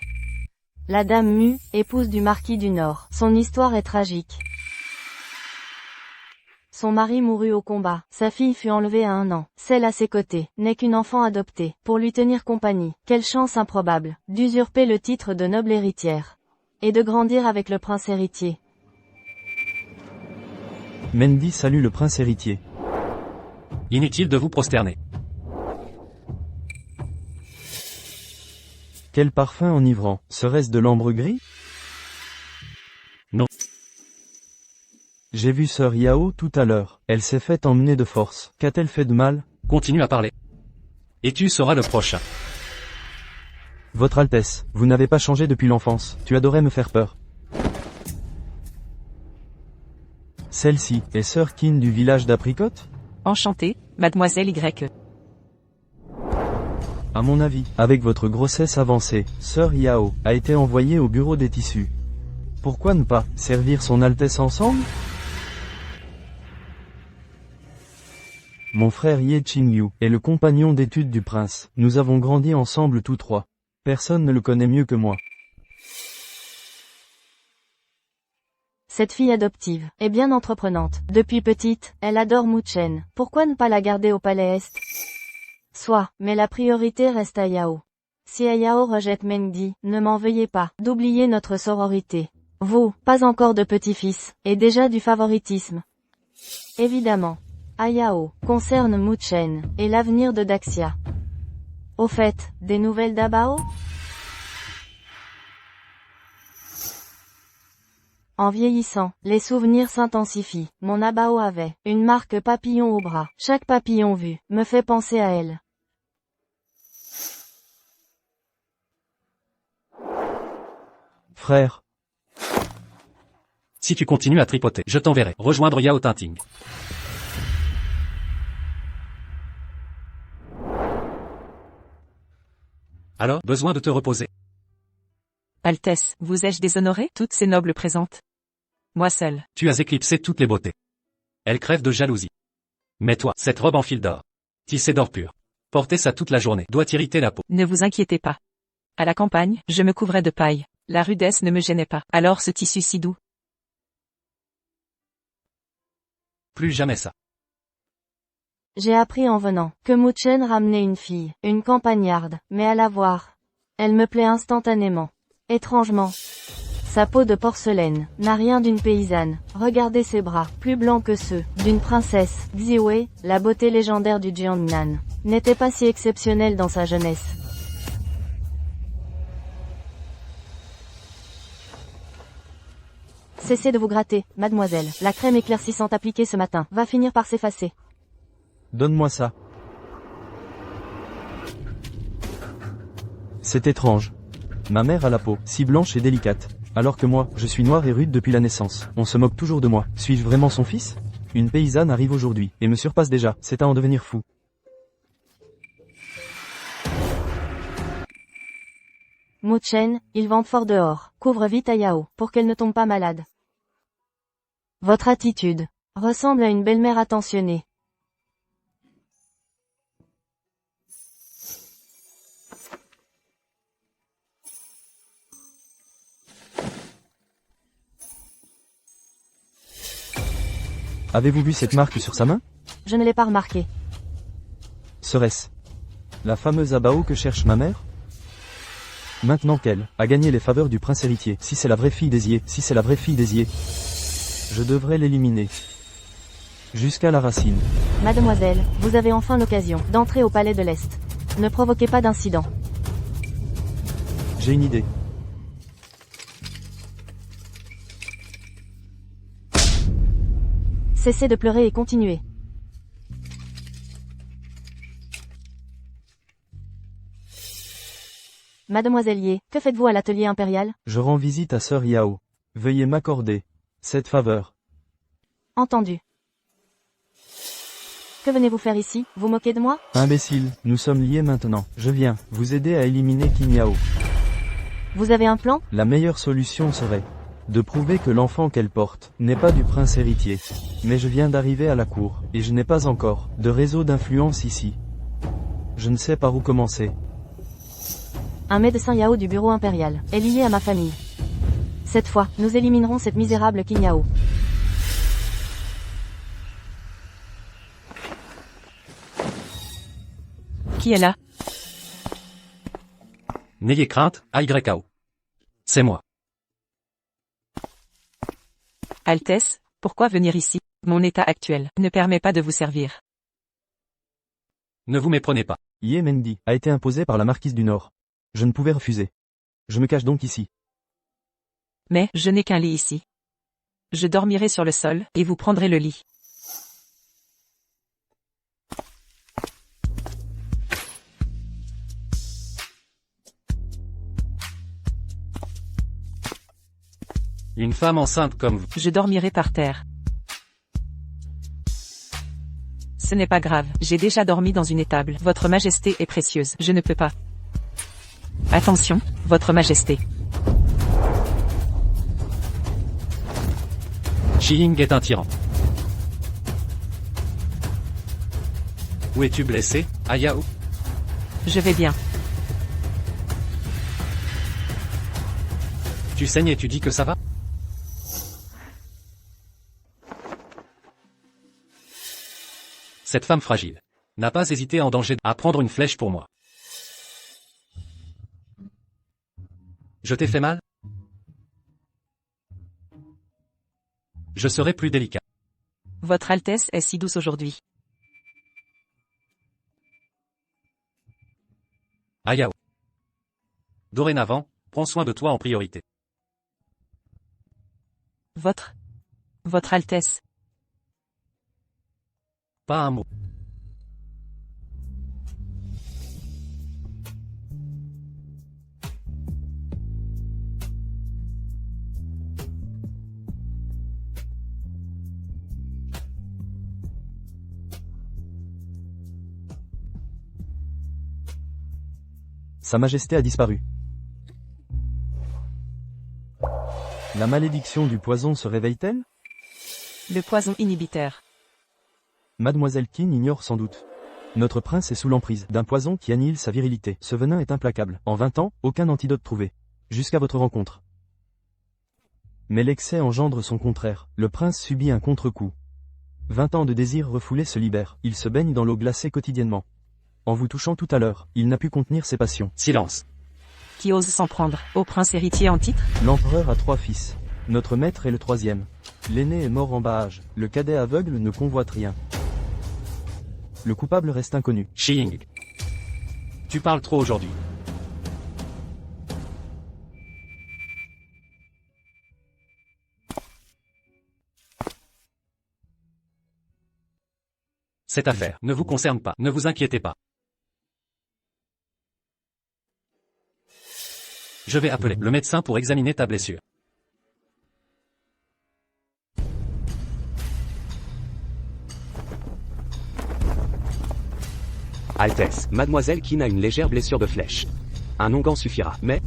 La dame Mu, épouse du marquis du Nord. Son histoire est tragique. Son mari mourut au combat. Sa fille fut enlevée à 1 an. Celle à ses côtés n'est qu'une enfant adoptée, pour lui tenir compagnie. Quelle chance improbable, d'usurper le titre de noble héritière. Et de grandir avec le prince héritier. Mendy salue le prince héritier. Inutile de vous prosterner. Quel parfum enivrant. Serait-ce de l'ambre gris? Non. J'ai vu sœur Yao tout à l'heure. Elle s'est faite emmener de force. Qu'a-t-elle fait de mal? Continue à parler. Et tu seras le prochain. Votre Altesse, vous n'avez pas changé depuis l'enfance. Tu adorais me faire peur. Celle-ci est sœur Kin du village d'Apricote? Enchantée, mademoiselle Y. À mon avis, avec votre grossesse avancée, sœur Yao a été envoyée au bureau des tissus. Pourquoi ne pas servir son Altesse ensemble? Mon frère Ye Qingyu est le compagnon d'études du prince. Nous avons grandi ensemble tous trois. Personne ne le connaît mieux que moi. Cette fille adoptive est bien entreprenante. Depuis petite, elle adore Mu Chen. Pourquoi ne pas la garder au palais Est? Soit, mais la priorité reste à Yao. Si Ayao rejette Mengdi, ne m'en veuillez pas d'oublier notre sororité. Vous, pas encore de petit-fils, et déjà du favoritisme. Évidemment. Ayao concerne Mu Chen, et l'avenir de Daxia. Au fait, des nouvelles d'Abao? En vieillissant, les souvenirs s'intensifient. Mon Abao avait une marque papillon au bras. Chaque papillon vu me fait penser à elle. Frère, Si tu continues à tripoter, je t'enverrai rejoindre Yao Tinting. Alors, besoin de te reposer. Altesse, vous ai-je déshonoré toutes ces nobles présentes? Moi seul. Tu as éclipsé toutes les beautés. Elle crève de jalousie. Mais toi, cette robe en fil d'or, tissée d'or pur, porter ça toute la journée, doit t'irriter la peau. Ne vous inquiétez pas. À la campagne, je me couvrais de paille. La rudesse ne me gênait pas. Alors ce tissu si doux. Plus jamais ça. J'ai appris en venant que Mu Chen ramenait une fille, une campagnarde, mais à la voir, elle me plaît instantanément. Étrangement. Sa peau de porcelaine n'a rien d'une paysanne. Regardez ses bras, plus blancs que ceux d'une princesse. Xiwei, la beauté légendaire du Jiangnan, n'était pas si exceptionnelle dans sa jeunesse. Cessez de vous gratter, mademoiselle. La crème éclaircissante appliquée ce matin va finir par s'effacer. donne-moi ça. C'est étrange. Ma mère a la peau si blanche et délicate, alors que moi, je suis noire et rude depuis la naissance. On se moque toujours de moi. Suis-je vraiment son fils? Une paysanne arrive aujourd'hui, et me surpasse déjà. C'est à en devenir fou. Mu Chen, il vente fort dehors. Couvre vite Ayao, pour qu'elle ne tombe pas malade. Votre attitude ressemble à une belle-mère attentionnée. Avez-vous vu cette marque sur sa main? Je ne l'ai pas remarqué. Serait-ce la fameuse Abao que cherche ma mère? Maintenant qu'elle a gagné les faveurs du prince héritier, si c'est la vraie fille d'Ezié, je devrais l'éliminer. Jusqu'à la racine. Mademoiselle, vous avez enfin l'occasion d'entrer au palais de l'Est. Ne provoquez pas d'incident. J'ai une idée. Cessez de pleurer et continuez. Mademoiselle Ye, que faites-vous à l'atelier impérial? Je rends visite à Sœur Yao. Veuillez m'accorder cette faveur. Entendu. Que venez-vous faire ici? Vous moquez de moi? Imbécile, nous sommes liés maintenant. Je viens vous aider à éliminer Qin Yao. Vous avez un plan? La meilleure solution serait de prouver que l'enfant qu'elle porte n'est pas du prince héritier. Mais je viens d'arriver à la cour, et je n'ai pas encore de réseau d'influence ici. Je ne sais par où commencer. Un médecin Yao du bureau impérial est lié à ma famille. Cette fois, nous éliminerons cette misérable Qin Yao. Qui est là? N'ayez crainte, AYKO. C'est moi. Altesse, pourquoi venir ici? Mon état actuel ne permet pas de vous servir. Ne vous méprenez pas. Ye Mengdi a été imposé par la marquise du Nord. Je ne pouvais refuser. Je me cache donc ici. Mais, je n'ai qu'un lit ici. Je dormirai sur le sol, et vous prendrez le lit. Une femme enceinte comme vous. Je dormirai par terre. Ce n'est pas grave, j'ai déjà dormi dans une étable. Votre majesté est précieuse, je ne peux pas. Attention, votre majesté. Shi Ying est un tyran. Où es-tu blessé, Ayao? Je vais bien. Tu saignes et tu dis que ça va? Cette femme fragile n'a pas hésité en danger à prendre une flèche pour moi. Je t'ai fait mal? Je serai plus délicat. Votre Altesse est si douce aujourd'hui. Ayao. Dorénavant, prends soin de toi en priorité. Votre Altesse. Pas un mot. Sa Majesté a disparu. La malédiction du poison se réveille-t-elle? Le poison inhibiteur. Mademoiselle Qin ignore sans doute. Notre prince est sous l'emprise d'un poison qui annihile sa virilité. Ce venin est implacable. En 20 ans, aucun antidote trouvé. Jusqu'à votre rencontre. Mais l'excès engendre son contraire. Le prince subit un contre-coup. 20 ans de désir refoulé se libèrent. Il se baigne dans l'eau glacée quotidiennement. En vous touchant tout à l'heure, il n'a pu contenir ses passions. Silence. Qui ose s'en prendre au prince héritier en titre? L'empereur a 3 fils. Notre maître est le 3e. L'aîné est mort en bas âge. Le cadet aveugle ne convoite rien. Le coupable reste inconnu. Shiying. Tu parles trop aujourd'hui. Cette affaire ne vous concerne pas. Ne vous inquiétez pas. Je vais appeler le médecin pour examiner ta blessure. Altesse, Mademoiselle Qin a une légère blessure de flèche. Un onguent suffira, mais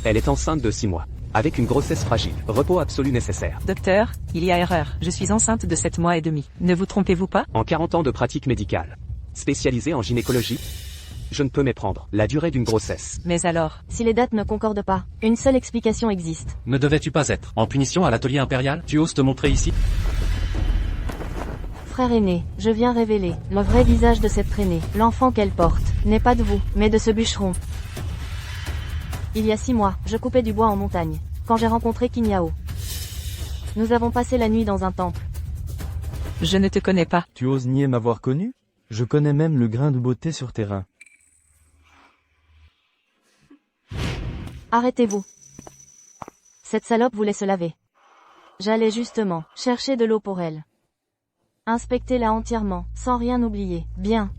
elle est enceinte de 6 mois. Avec une grossesse fragile, repos absolu nécessaire. Docteur, il y a erreur. Je suis enceinte de 7 mois et demi. Ne vous trompez-vous pas? En 40 ans de pratique médicale, spécialisée en gynécologie, je ne peux méprendre la durée d'une grossesse. Mais alors? Si les dates ne concordent pas, une seule explication existe. Ne devais-tu pas être en punition à l'atelier impérial? Tu oses te montrer ici? Frère aîné, je viens révéler le vrai visage de cette traînée. L'enfant qu'elle porte n'est pas de vous, mais de ce bûcheron. Il y a 6 mois, je coupais du bois en montagne, quand j'ai rencontré Qin Yao. Nous avons passé la nuit dans un temple. Je ne te connais pas. Tu oses nier m'avoir connu? Je connais même le grain de beauté sur tes reins. Arrêtez-vous. Cette salope voulait se laver. J'allais justement chercher de l'eau pour elle. Inspectez-la entièrement, sans rien oublier. Bien.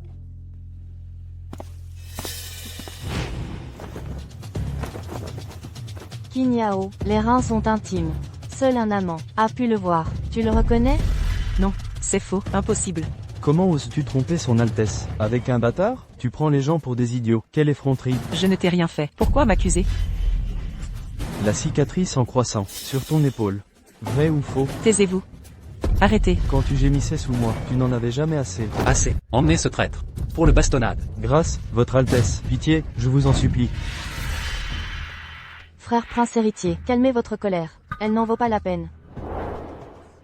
Qin Yao, les reins sont intimes. Seul un amant a pu le voir. Tu le reconnais? Non, c'est faux, impossible. Comment oses-tu tromper son Altesse? Avec un bâtard? Tu prends les gens pour des idiots. Quelle effronterie. Je ne t'ai rien fait. Pourquoi m'accuser? La cicatrice en croissant, sur ton épaule. Vrai ou faux? Taisez-vous. Arrêtez. Quand tu gémissais sous moi, tu n'en avais jamais assez. Assez. Emmenez ce traître. Pour le bastonnade. Grâce, votre Altesse. Pitié, je vous en supplie. Frère prince héritier, calmez votre colère. Elle n'en vaut pas la peine.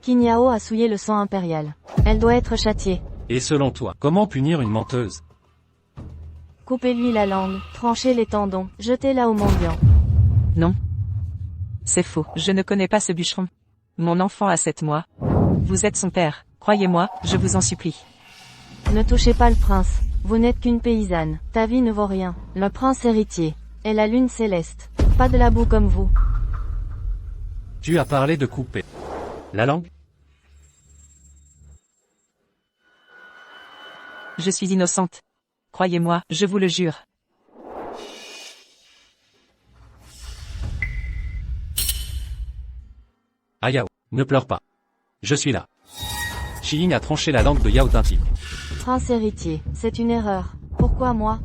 Qin Yao a souillé le sang impérial. Elle doit être châtiée. Et selon toi, comment punir une menteuse? Coupez-lui la langue, tranchez les tendons, jetez-la au mendiant. Non. C'est faux. Je ne connais pas ce bûcheron. Mon enfant a 7 mois. Vous êtes son père. Croyez-moi, je vous en supplie. Ne touchez pas le prince. Vous n'êtes qu'une paysanne. Ta vie ne vaut rien. Le prince héritier est la lune céleste. Pas de la boue comme vous. Tu as parlé de couper la langue? Je suis innocente. Croyez-moi, je vous le jure. Ayao, ne pleure pas. Je suis là. Shiying a tranché la langue de Yao Tinti. Prince héritier, c'est une erreur. Pourquoi moi?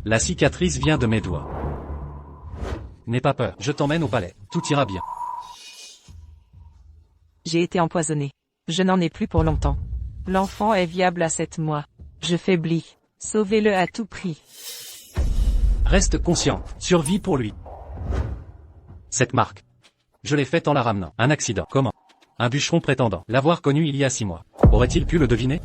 La cicatrice vient de mes doigts. N'aie pas peur, je t'emmène au palais. Tout ira bien. J'ai été empoisonnée. Je n'en ai plus pour longtemps. L'enfant est viable à 7 mois. Je faiblis. Sauvez-le à tout prix. Reste conscient, survie pour lui. Cette marque. Je l'ai faite en la ramenant. Un accident. Comment? Un bûcheron prétendant l'avoir connu il y a 6 mois. Aurait-il pu le deviner?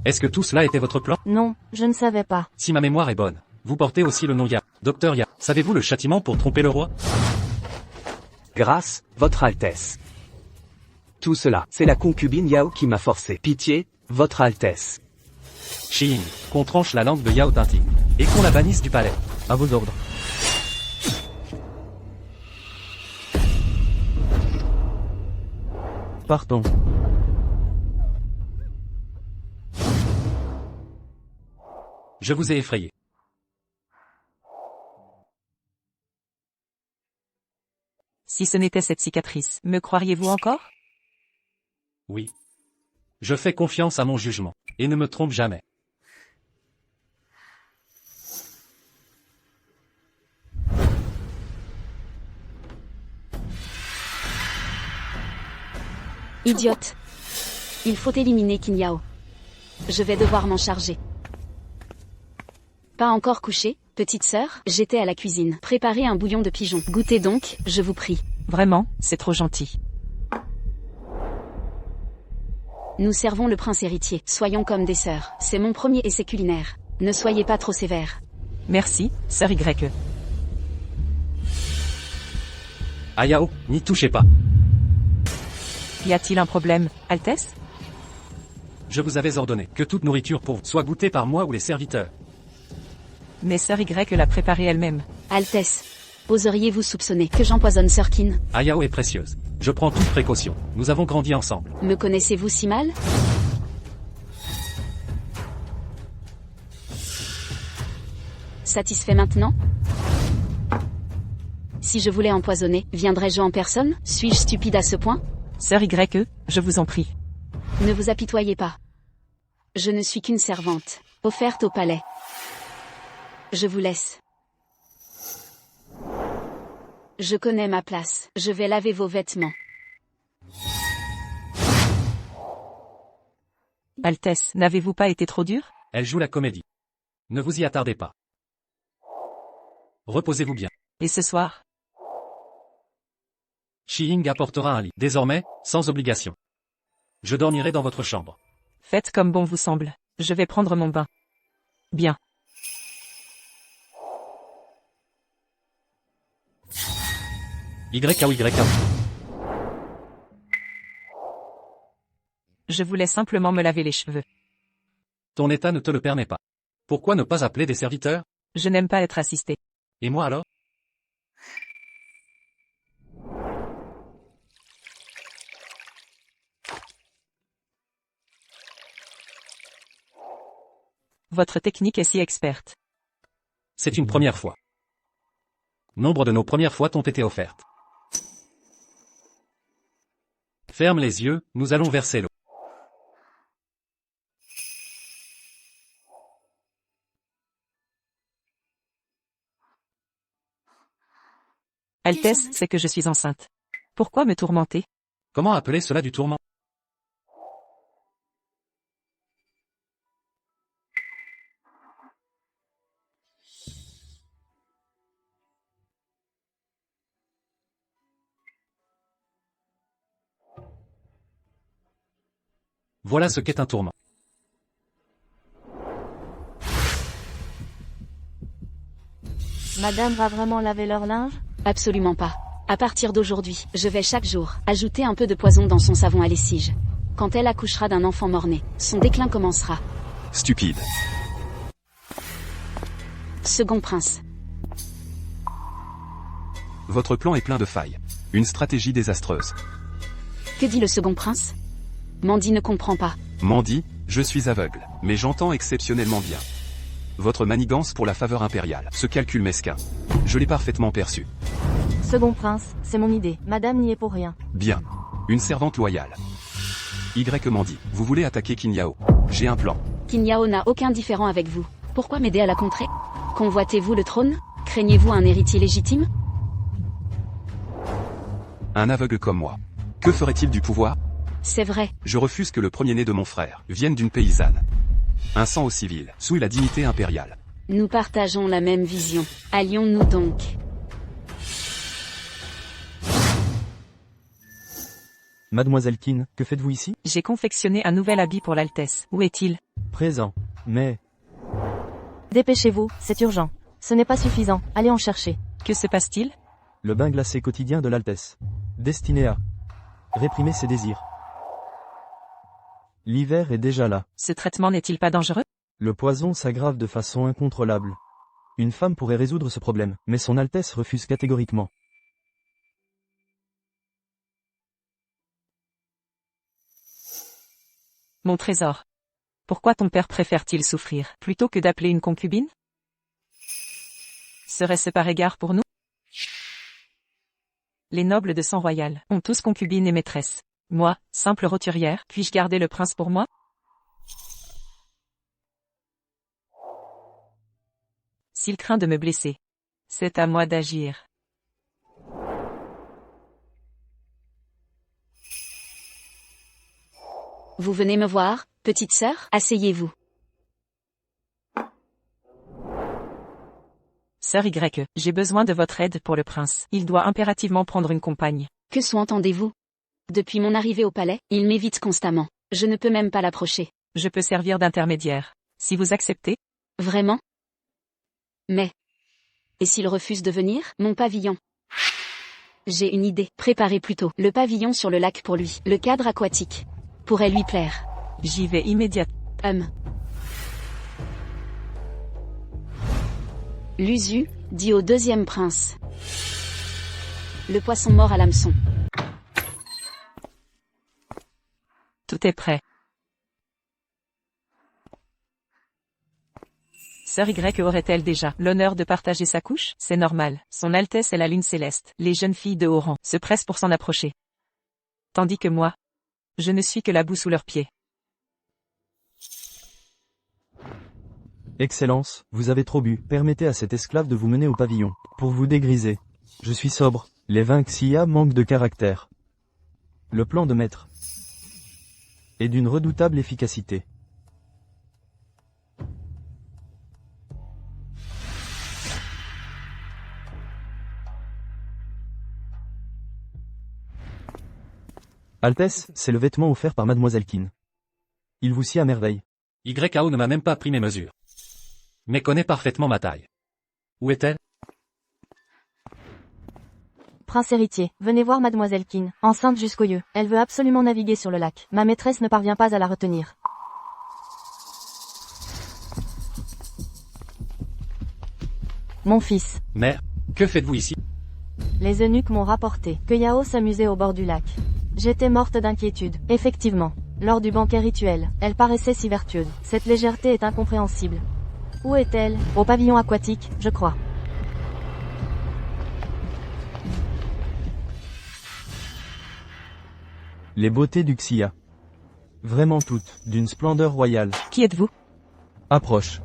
Est-ce que tout cela était votre plan? Non, je ne savais pas. Si ma mémoire est bonne, vous portez aussi le nom Ya. Docteur Ya. Savez-vous le châtiment pour tromper le roi? Grâce, votre Altesse. Tout cela, c'est la concubine Yao qui m'a forcé. Pitié, votre Altesse. Shi-Ying, qu'on tranche la langue de Yao Tinting. Et qu'on la bannisse du palais. À vos ordres. Partons. Je vous ai effrayé. Si ce n'était cette cicatrice, me croiriez-vous encore? Oui. Je fais confiance à mon jugement. Et ne me trompe jamais. Idiote. Il faut éliminer Qin Yao. Je vais devoir m'en charger. Pas encore couché, petite sœur? J'étais à la cuisine. Préparez un bouillon de pigeon. Goûtez donc, je vous prie. Vraiment, c'est trop gentil. Nous servons le prince héritier. Soyons comme des sœurs. C'est mon premier essai culinaire. Ne soyez pas trop sévère. Merci, sœur Y. Ayao, n'y touchez pas. Y a-t-il un problème, Altesse? Je vous avais ordonné que toute nourriture pour vous soit goûtée par moi ou les serviteurs. Mais sœur Y l'a préparée elle-même. Altesse. Oseriez-vous soupçonner que j'empoisonne sœur Qin? Ayao est précieuse. Je prends toute précaution. Nous avons grandi ensemble. Me connaissez-vous si mal? Satisfait maintenant? Si je voulais empoisonner, viendrais-je en personne? Suis-je stupide à ce point? Sœur Y, je vous en prie. Ne vous apitoyez pas. Je ne suis qu'une servante, offerte au palais. Je vous laisse. Je connais ma place. Je vais laver vos vêtements. Altesse, n'avez-vous pas été trop dur? Elle joue la comédie. Ne vous y attardez pas. Reposez-vous bien. Et ce soir? Shi-Ying apportera un lit. Désormais, sans obligation. Je dormirai dans votre chambre. Faites comme bon vous semble. Je vais prendre mon bain. Bien. YAO. Je voulais simplement me laver les cheveux. Ton état ne te le permet pas. Pourquoi ne pas appeler des serviteurs? Je n'aime pas être assisté. Et moi alors? Votre technique est si experte. C'est une première fois. Nombre de nos premières fois t'ont été offertes. Ferme les yeux, nous allons verser l'eau. Altesse, c'est que je suis enceinte. Pourquoi me tourmenter? Comment appeler cela du tourment? Voilà ce qu'est un tourment. Madame va vraiment laver leur linge? Absolument pas. À partir d'aujourd'hui, je vais chaque jour ajouter un peu de poison dans son savon à lessive. Quand elle accouchera d'un enfant mort-né, son déclin commencera. Stupide. Second prince. Votre plan est plein de failles. Une stratégie désastreuse. Que dit le second prince? Mandy ne comprend pas. Mandy, je suis aveugle, mais j'entends exceptionnellement bien. Votre manigance pour la faveur impériale, ce calcul mesquin. Je l'ai parfaitement perçu. Second prince, c'est mon idée. Madame n'y est pour rien. Bien. Une servante loyale. Y Mandy, vous voulez attaquer Qin Yao. J'ai un plan. Qin Yao n'a aucun différend avec vous. Pourquoi m'aider à la contrer? Convoitez-vous le trône? Craignez-vous un héritier légitime? Un aveugle comme moi. Que ferait-il du pouvoir? C'est vrai. Je refuse que le premier-né de mon frère vienne d'une paysanne. Un sang au civil, sous la dignité impériale. Nous partageons la même vision. Allions-nous donc. Mademoiselle Keane, que faites-vous ici? J'ai confectionné un nouvel habit pour l'Altesse. Où est-il? Présent. Mais, Dépêchez-vous, c'est urgent. Ce n'est pas suffisant, allez en chercher. Que se passe-t-il? le bain glacé quotidien de l'Altesse. Destiné à réprimer ses désirs. L'hiver est déjà là. Ce traitement n'est-il pas dangereux? Le poison s'aggrave de façon incontrôlable. Une femme pourrait résoudre ce problème, mais son Altesse refuse catégoriquement. Mon trésor. Pourquoi ton père préfère-t-il souffrir, plutôt que d'appeler une concubine? Serait-ce par égard pour nous? Les nobles de sang royal ont tous concubines et maîtresses. Moi, simple roturière, puis-je garder le prince pour moi? S'il craint de me blesser, c'est à moi d'agir. Vous venez me voir, petite sœur? Asseyez-vous. Sœur Y, j'ai besoin de votre aide pour le prince. Il doit impérativement prendre une compagne. Que sous-entendez-vous? Depuis mon arrivée au palais, il m'évite constamment. Je ne peux même pas l'approcher. Je peux servir d'intermédiaire. Si vous acceptez? Vraiment? Mais... Et s'il refuse de venir? Mon pavillon. J'ai une idée. Préparez plutôt le pavillon sur le lac pour lui. Le cadre aquatique pourrait lui plaire. J'y vais immédiatement. L'Usu, dit au deuxième prince. Le poisson mort à l'hameçon. Tout est prêt. Sœur Y aurait-elle déjà l'honneur de partager sa couche? C'est normal. Son Altesse est la lune céleste. Les jeunes filles de haut rang se pressent pour s'en approcher. Tandis que moi, je ne suis que la boue sous leurs pieds. Excellence, vous avez trop bu. Permettez à cet esclave de vous mener au pavillon, pour vous dégriser. Je suis sobre. Les vins Xia manquent de caractère. Le plan de maître est d'une redoutable efficacité. Altesse, c'est le vêtement offert par Mademoiselle Keane. Il vous sied à merveille. YAO ne m'a même pas pris mes mesures. Mais connaît parfaitement ma taille. Où est-elle? Prince héritier, venez voir Mademoiselle Keane, enceinte jusqu'aux yeux. Elle veut absolument naviguer sur le lac. Ma maîtresse ne parvient pas à la retenir. Mon fils. Mère, que faites-vous ici? Les eunuques m'ont rapporté que Yao s'amusait au bord du lac. J'étais morte d'inquiétude. Effectivement, lors du banquet rituel, elle paraissait si vertueuse. Cette légèreté est incompréhensible. Où est-elle? Au pavillon aquatique, je crois. Les beautés du Xia. Vraiment toutes, d'une splendeur royale. Qui êtes-vous? Approche.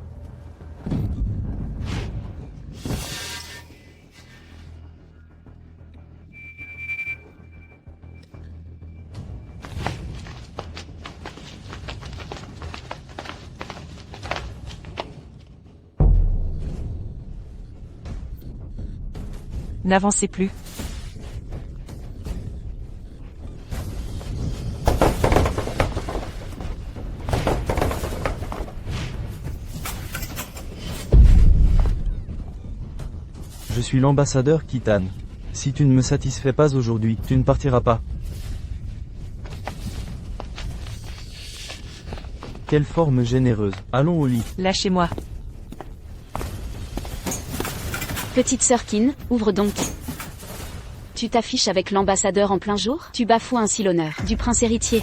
N'avancez plus. Je suis l'ambassadeur Kitane. Si tu ne me satisfais pas aujourd'hui, tu ne partiras pas. Quelle forme généreuse. Allons au lit. Lâchez-moi. Petite sœur Keane, ouvre donc. Tu t'affiches avec l'ambassadeur en plein jour? Tu bafoues ainsi l'honneur du prince héritier.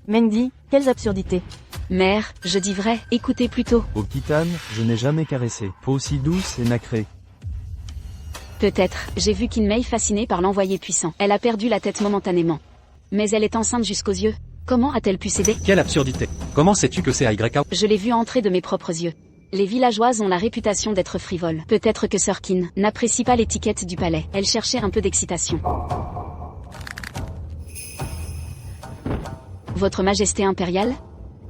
Mendy, quelles absurdités. Mère, je dis vrai, écoutez plutôt. Au Kitane, je n'ai jamais caressé. Peau aussi douce et nacrée. Peut-être, j'ai vu Kinmei fascinée par l'envoyé puissant. Elle a perdu la tête momentanément. Mais elle est enceinte jusqu'aux yeux. Comment a-t-elle pu céder? Quelle absurdité. Comment sais-tu que c'est YAO? Je l'ai vue entrer de mes propres yeux. Les villageoises ont la réputation d'être frivoles. Peut-être que Sœur Keane n'apprécie pas l'étiquette du palais. Elle cherchait un peu d'excitation. Votre Majesté impériale?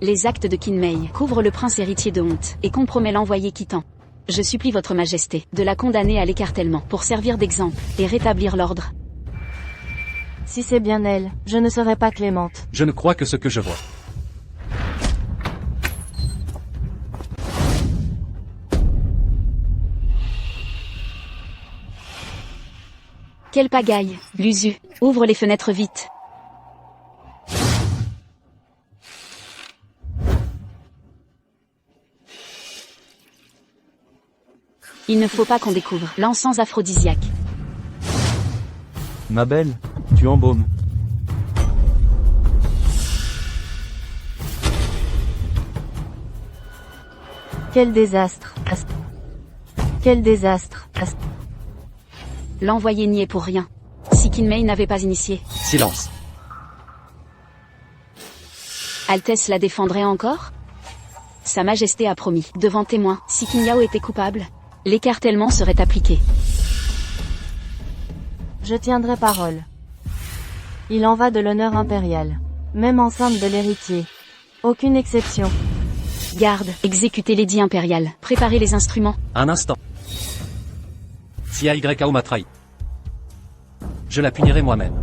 Les actes de Kinmei couvrent le prince héritier de honte et compromet l'envoyé quittant. Je supplie Votre Majesté de la condamner à l'écartèlement pour servir d'exemple et rétablir l'ordre. Si c'est bien elle, je ne serai pas clémente. Je ne crois que ce que je vois. Quelle pagaille! Lusu, ouvre les fenêtres vite. Il ne faut pas qu'on découvre l'encens aphrodisiaque. Ma belle, tu embaumes. Quel désastre. Quel désastre. L'envoyé n'y est pour rien. Si Kinmei n'avait pas initié. Silence. Altesse la défendrait encore? Sa Majesté a promis, devant témoin, si Qinyao était coupable, l'écartèlement serait appliqué. Je tiendrai parole. Il en va de l'honneur impérial. Même enceinte de l'héritier. Aucune exception. Garde, exécutez l'édit impérial. Préparez les instruments. Un instant. Si AYAO m'a trahi, je la punirai moi-même.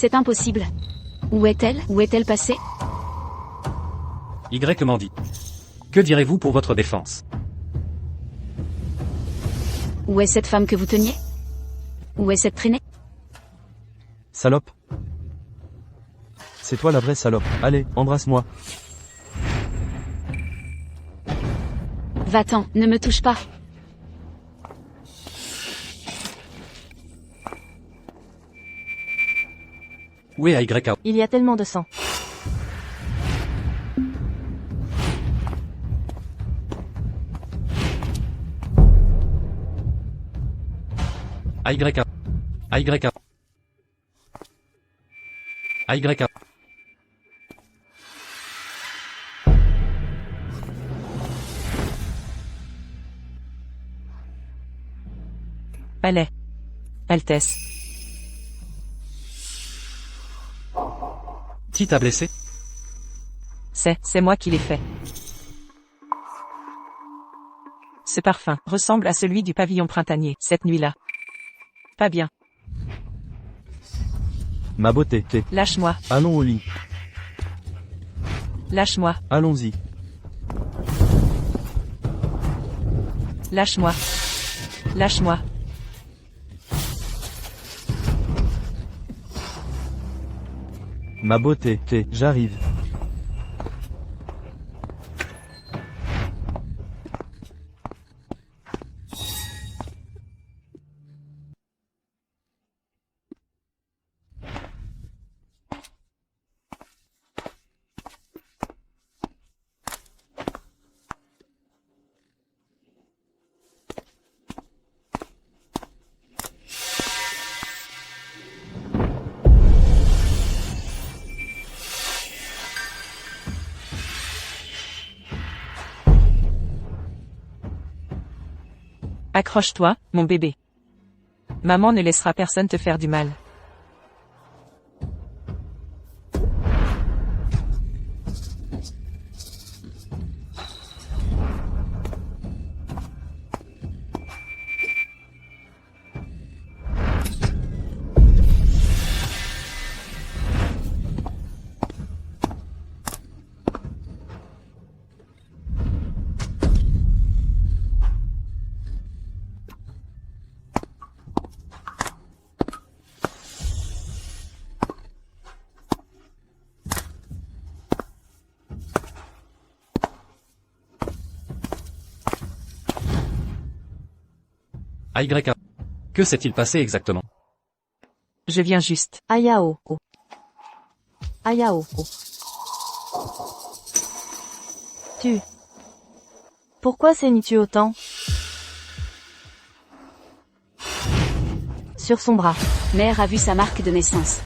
C'est impossible. Où est-elle? Où est-elle passée? Y m'en dit. Que direz-vous pour votre défense? Où est cette femme que vous teniez? Où est cette traînée? Salope. C'est toi la vraie salope. Allez, embrasse-moi. Va-t'en, ne me touche pas. Où est AYAO? Il y a tellement de sang. AYAO. AYAO. AYAO. Palais. Altesse. Qui t'a blessé? C'est moi qui l'ai fait. Ce parfum ressemble à celui du pavillon printanier, cette nuit-là. Pas bien. Ma beauté, t'es. Lâche-moi, Allons au lit. lâche-moi, Allons-y. lâche-moi. Lâche-moi. Ma beauté, t'es. J'arrive. Accroche-toi, mon bébé. Maman ne laissera personne te faire du mal. AYAO. Que s'est-il passé exactement? Je viens juste. Ayao. Ayao. Tu. Pourquoi saignes-tu autant? Sur son bras. Mère a vu sa marque de naissance.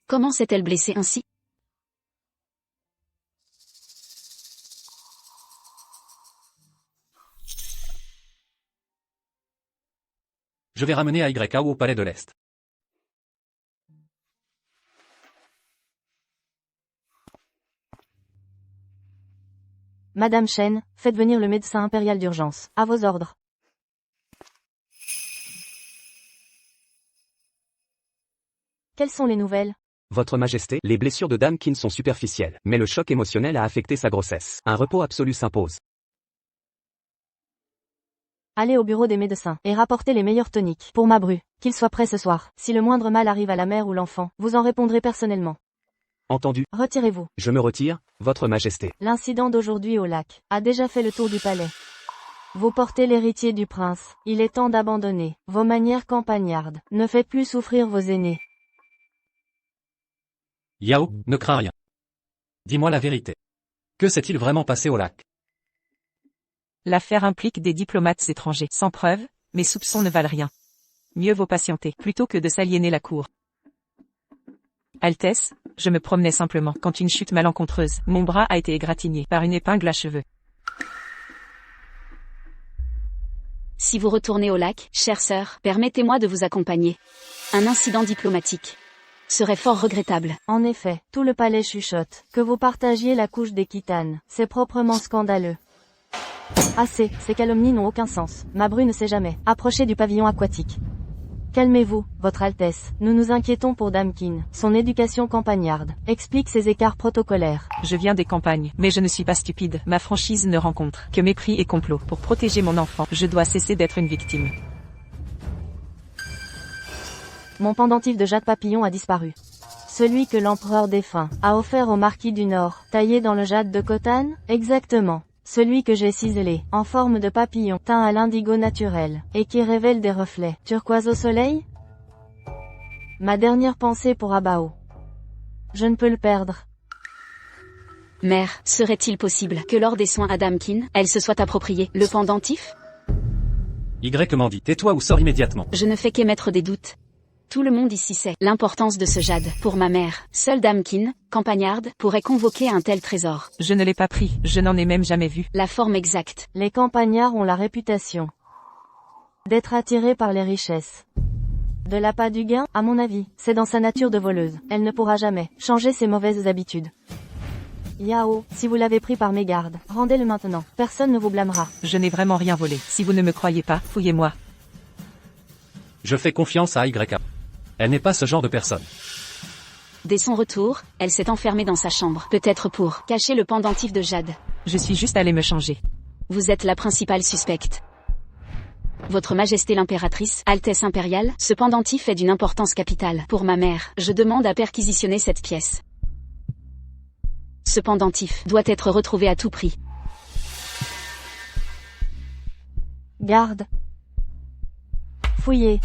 Comment s'est-elle blessée ainsi? Je vais ramener Aigrekao au palais de l'Est. Madame Shen, faites venir le médecin impérial d'urgence. À vos ordres. Quelles sont les nouvelles? Votre Majesté, les blessures de Dame Qin sont superficielles, mais le choc émotionnel a affecté sa grossesse. Un repos absolu s'impose. Allez au bureau des médecins, et rapportez les meilleurs toniques, pour ma bru, qu'il soit prêt ce soir. Si le moindre mal arrive à la mère ou l'enfant, vous en répondrez personnellement. Entendu. Retirez-vous. Je me retire, Votre Majesté. L'incident d'aujourd'hui au lac a déjà fait le tour du palais. Vous portez l'héritier du prince, il est temps d'abandonner vos manières campagnardes. Ne faites plus souffrir vos aînés. Yao, ne crains rien. Dis-moi la vérité. Que s'est-il vraiment passé au lac? L'affaire implique des diplomates étrangers. Sans preuve, mes soupçons ne valent rien. Mieux vaut patienter, plutôt que de s'aliéner la cour. Altesse, je me promenais simplement, quand une chute malencontreuse, mon bras a été égratigné par une épingle à cheveux. Si vous retournez au lac, chère sœur, permettez-moi de vous accompagner. Un incident diplomatique serait fort regrettable. En effet, tout le palais chuchote. Que vous partagiez la couche des Khitanes, c'est proprement scandaleux. Assez, ces calomnies n'ont aucun sens. Ma bru ne sait jamais. Approchez du pavillon aquatique. Calmez-vous, Votre Altesse. Nous nous inquiétons pour Dame Qin. Son éducation campagnarde explique ces écarts protocolaires. Je viens des campagnes, mais je ne suis pas stupide. Ma franchise ne rencontre que mépris et complot. Pour protéger mon enfant, je dois cesser d'être une victime. Mon pendentif de jade papillon a disparu. Celui que l'empereur défunt a offert au marquis du Nord, taillé dans le jade de Khotan, exactement. Celui que j'ai ciselé, en forme de papillon, teint à l'indigo naturel, et qui révèle des reflets turquoise au soleil? Ma dernière pensée pour Abao. Je ne peux le perdre. Mère, serait-il possible que lors des soins à Dame Qin, elle se soit appropriée le pendentif? Y m'en dit, tais-toi ou sors immédiatement. Je ne fais qu'émettre des doutes. Tout le monde ici sait l'importance de ce jade. Pour ma mère, seule Dame Qin, campagnarde, pourrait convoquer un tel trésor. Je ne l'ai pas pris, je n'en ai même jamais vu. La forme exacte. Les campagnards ont la réputation d'être attirés par les richesses. De l'appât du gain, à mon avis, c'est dans sa nature de voleuse. Elle ne pourra jamais changer ses mauvaises habitudes. Yao, si vous l'avez pris par mégarde, rendez-le maintenant. Personne ne vous blâmera. Je n'ai vraiment rien volé. Si vous ne me croyez pas, fouillez-moi. Je fais confiance à Aigreka. Elle n'est pas ce genre de personne. Dès son retour, elle s'est enfermée dans sa chambre, peut-être pour cacher le pendentif de jade. Je suis juste allée me changer. Vous êtes la principale suspecte. Votre Majesté l'impératrice, Altesse impériale, ce pendentif est d'une importance capitale. Pour ma mère, je demande à perquisitionner cette pièce. Ce pendentif doit être retrouvé à tout prix. Garde. Fouillez.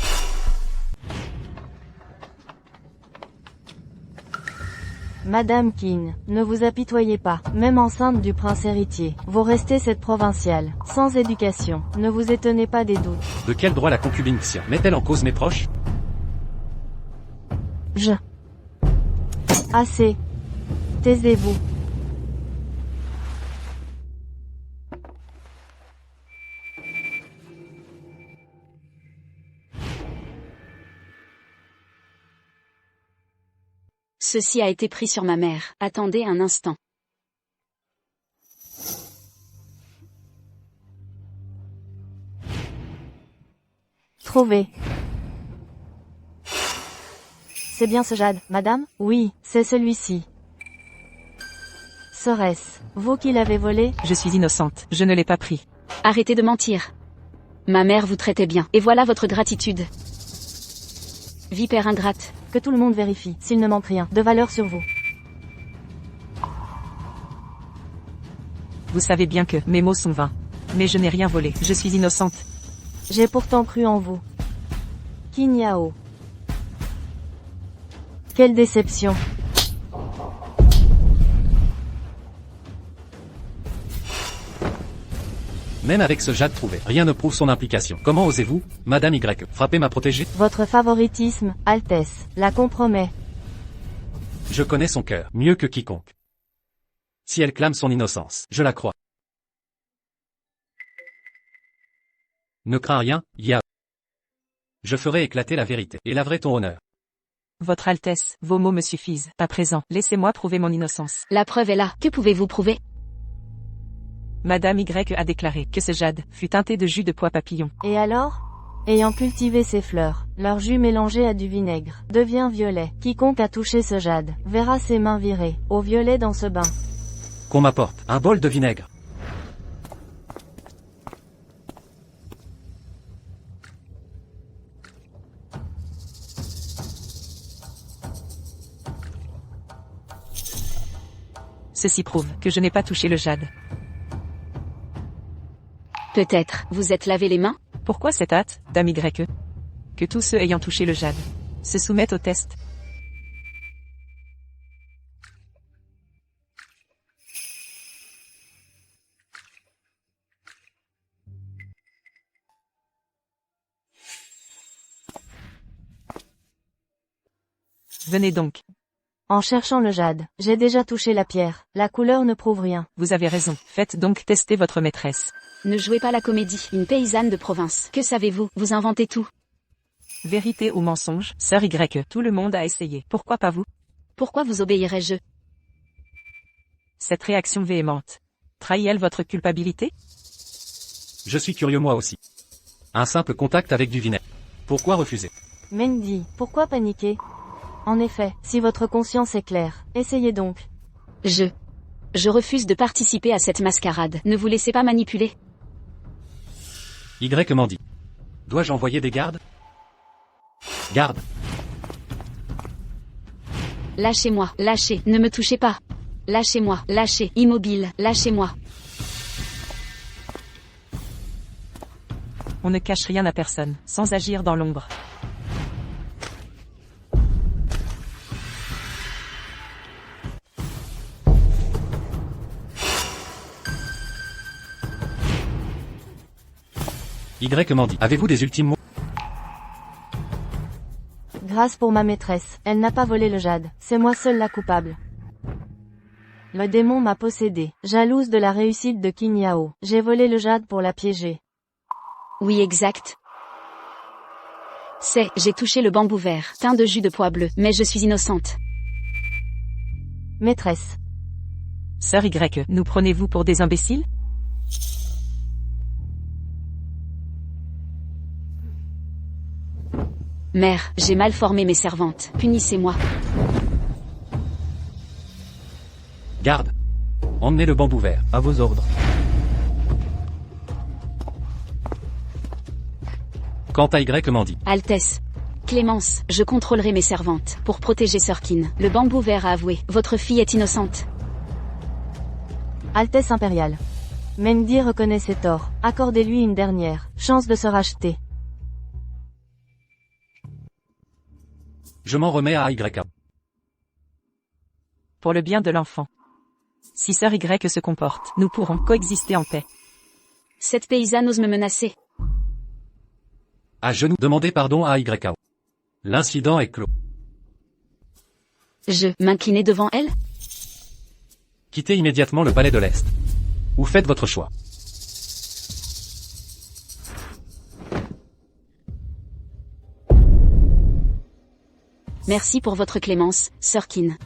Madame Qin, ne vous apitoyez pas, même enceinte du prince héritier. Vous restez cette provinciale, sans éducation. Ne vous étonnez pas des doutes. De quel droit la concubine Xia met-elle en cause mes proches? Assez. Taisez-vous. Ceci a été pris sur ma mère. Attendez un instant. Trouvé. C'est bien ce jade, madame? Oui, c'est celui-ci. Serait-ce vous qui l'avez volé? Je suis innocente, je ne l'ai pas pris. Arrêtez de mentir. Ma mère vous traitait bien, et voilà votre gratitude. Vipère ingrate. Que tout le monde vérifie, s'il ne manque rien, de valeur sur vous. Vous savez bien que mes mots sont vains. Mais je n'ai rien volé, je suis innocente. J'ai pourtant cru en vous. Qin Yao. Quelle déception. Même avec ce jade trouvé, rien ne prouve son implication. Comment osez-vous, Madame Y, frapper ma protégée? Votre favoritisme, Altesse, la compromet. Je connais son cœur, mieux que quiconque. Si elle clame son innocence, je la crois. Ne crains rien, Yao. Je ferai éclater la vérité et laverai ton honneur. Votre Altesse, vos mots me suffisent. À présent, laissez-moi prouver mon innocence. La preuve est là. Que pouvez-vous prouver? Madame Y a déclaré que ce jade fut teinté de jus de pois papillon. Et alors? Ayant cultivé ces fleurs, leur jus mélangé à du vinaigre devient violet. Quiconque a touché ce jade verra ses mains virées au violet dans ce bain. Qu'on m'apporte un bol de vinaigre. Ceci prouve que je n'ai pas touché le jade. Peut-être, vous êtes lavé les mains? Pourquoi cette hâte, dame Y? Que tous ceux ayant touché le jade se soumettent au test. Venez donc. En cherchant le jade, j'ai déjà touché la pierre. La couleur ne prouve rien. Vous avez raison. Faites donc tester votre maîtresse. Ne jouez pas la comédie. Une paysanne de province. Que savez-vous? Vous inventez tout. Vérité ou mensonge, sœur Y, tout le monde a essayé. Pourquoi pas vous? Pourquoi vous obéirais-je? Cette réaction véhémente trahit-elle votre culpabilité? Je suis curieux moi aussi. Un simple contact avec du vinaigre. Pourquoi refuser? Mendy, pourquoi paniquer? En effet, si votre conscience est claire, essayez donc. Je refuse de participer à cette mascarade. Ne vous laissez pas manipuler. Y m'en dit. Dois-je envoyer des gardes? Garde. Lâchez-moi, lâchez, ne me touchez pas. Lâchez-moi, lâchez, immobile, lâchez-moi. On ne cache rien à personne, sans agir dans l'ombre. Y m'en dit. Avez-vous des ultimes mots? Grâce pour ma maîtresse, elle n'a pas volé le jade, c'est moi seule la coupable. Le démon m'a possédé, jalouse de la réussite de Qin Yao. J'ai volé le jade pour la piéger. Oui, exact. J'ai touché le bambou vert, teint de jus de pois bleu, mais je suis innocente. Maîtresse. Sœur Y, nous prenez-vous pour des imbéciles? Mère, j'ai mal formé mes servantes. Punissez-moi. Garde. Emmenez le bambou vert. À vos ordres. Quant à Y m'en dit. Altesse. Clémence, je contrôlerai mes servantes, pour protéger Sœur Qin. Le bambou vert a avoué, votre fille est innocente. Altesse impériale. Mendy reconnaît ses torts, accordez-lui une dernière chance de se racheter. Je m'en remets à Y. Pour le bien de l'enfant. Si sœur Y se comporte, nous pourrons coexister en paix. Cette paysanne ose me menacer. À genoux, demandez pardon à Y. L'incident est clos. Je m'incliner devant elle? Quittez immédiatement le palais de l'Est. Ou faites votre choix. Merci pour votre clémence, Sœur Qin.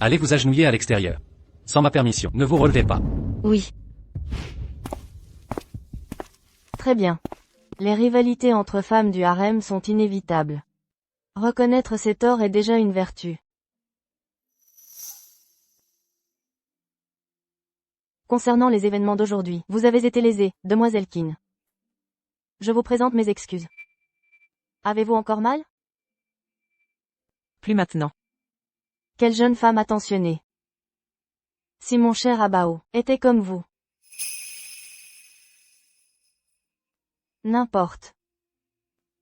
Allez vous agenouiller à l'extérieur. Sans ma permission, ne vous relevez pas. Oui. Très bien. Les rivalités entre femmes du harem sont inévitables. Reconnaître ses torts est déjà une vertu. Concernant les événements d'aujourd'hui, vous avez été lésée, demoiselle Qin. Je vous présente mes excuses. Avez-vous encore mal? Plus maintenant. Quelle jeune femme attentionnée. Si mon cher Abao était comme vous. N'importe.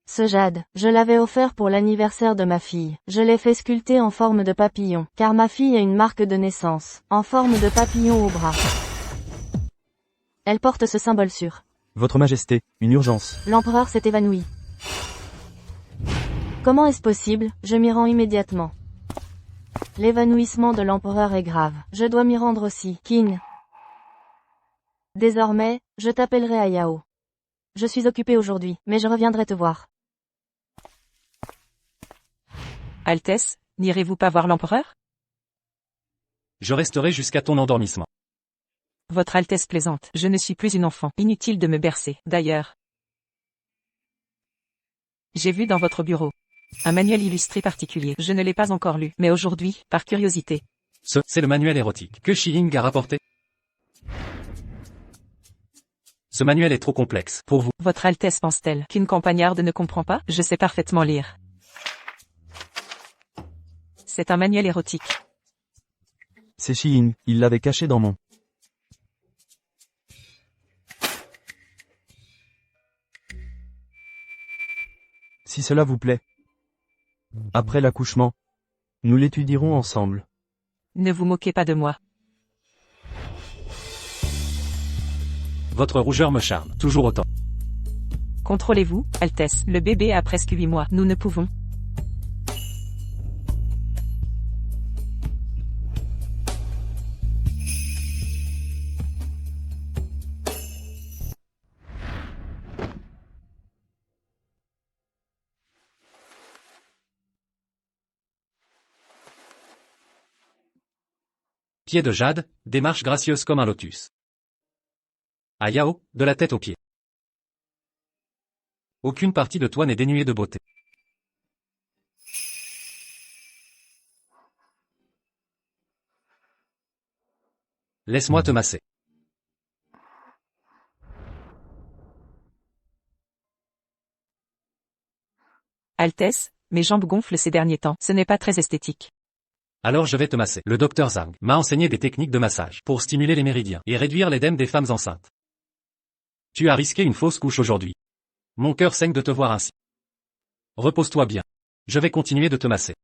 Ce jade, je l'avais offert pour l'anniversaire de ma fille. Je l'ai fait sculpter en forme de papillon, car ma fille a une marque de naissance, en forme de papillon au bras. Elle porte ce symbole sur. Votre Majesté, une urgence. L'empereur s'est évanoui. Comment est-ce possible? Je m'y rends immédiatement. L'évanouissement de l'empereur est grave. Je dois m'y rendre aussi. Qin. Désormais, je t'appellerai Ayao. Je suis occupé aujourd'hui, mais je reviendrai te voir. Altesse, n'irez-vous pas voir l'empereur? Je resterai jusqu'à ton endormissement. Votre Altesse plaisante. Je ne suis plus une enfant. Inutile de me bercer. D'ailleurs, j'ai vu dans votre bureau un manuel illustré particulier. Je ne l'ai pas encore lu, mais aujourd'hui, par curiosité. C'est le manuel érotique que Shilling a rapporté. Ce manuel est trop complexe pour vous. Votre Altesse pense-t-elle qu'une campagnarde ne comprend pas? Je sais parfaitement lire. C'est un manuel érotique. C'est Shiying, il l'avait caché dans mon... Si cela vous plaît. Après l'accouchement, nous l'étudierons ensemble. Ne vous moquez pas de moi. Votre rougeur me charme, toujours autant. Contrôlez-vous, Altesse. Le bébé a presque 8 mois. Nous ne pouvons. Pied de jade, démarche gracieuse comme un lotus. À Yao, de la tête aux pieds. Aucune partie de toi n'est dénuée de beauté. Laisse-moi te masser. Altesse, mes jambes gonflent ces derniers temps. Ce n'est pas très esthétique. Alors je vais te masser. Le docteur Zhang m'a enseigné des techniques de massage pour stimuler les méridiens et réduire l'édème des femmes enceintes. Tu as risqué une fausse couche aujourd'hui. Mon cœur saigne de te voir ainsi. Repose-toi bien. Je vais continuer de te masser.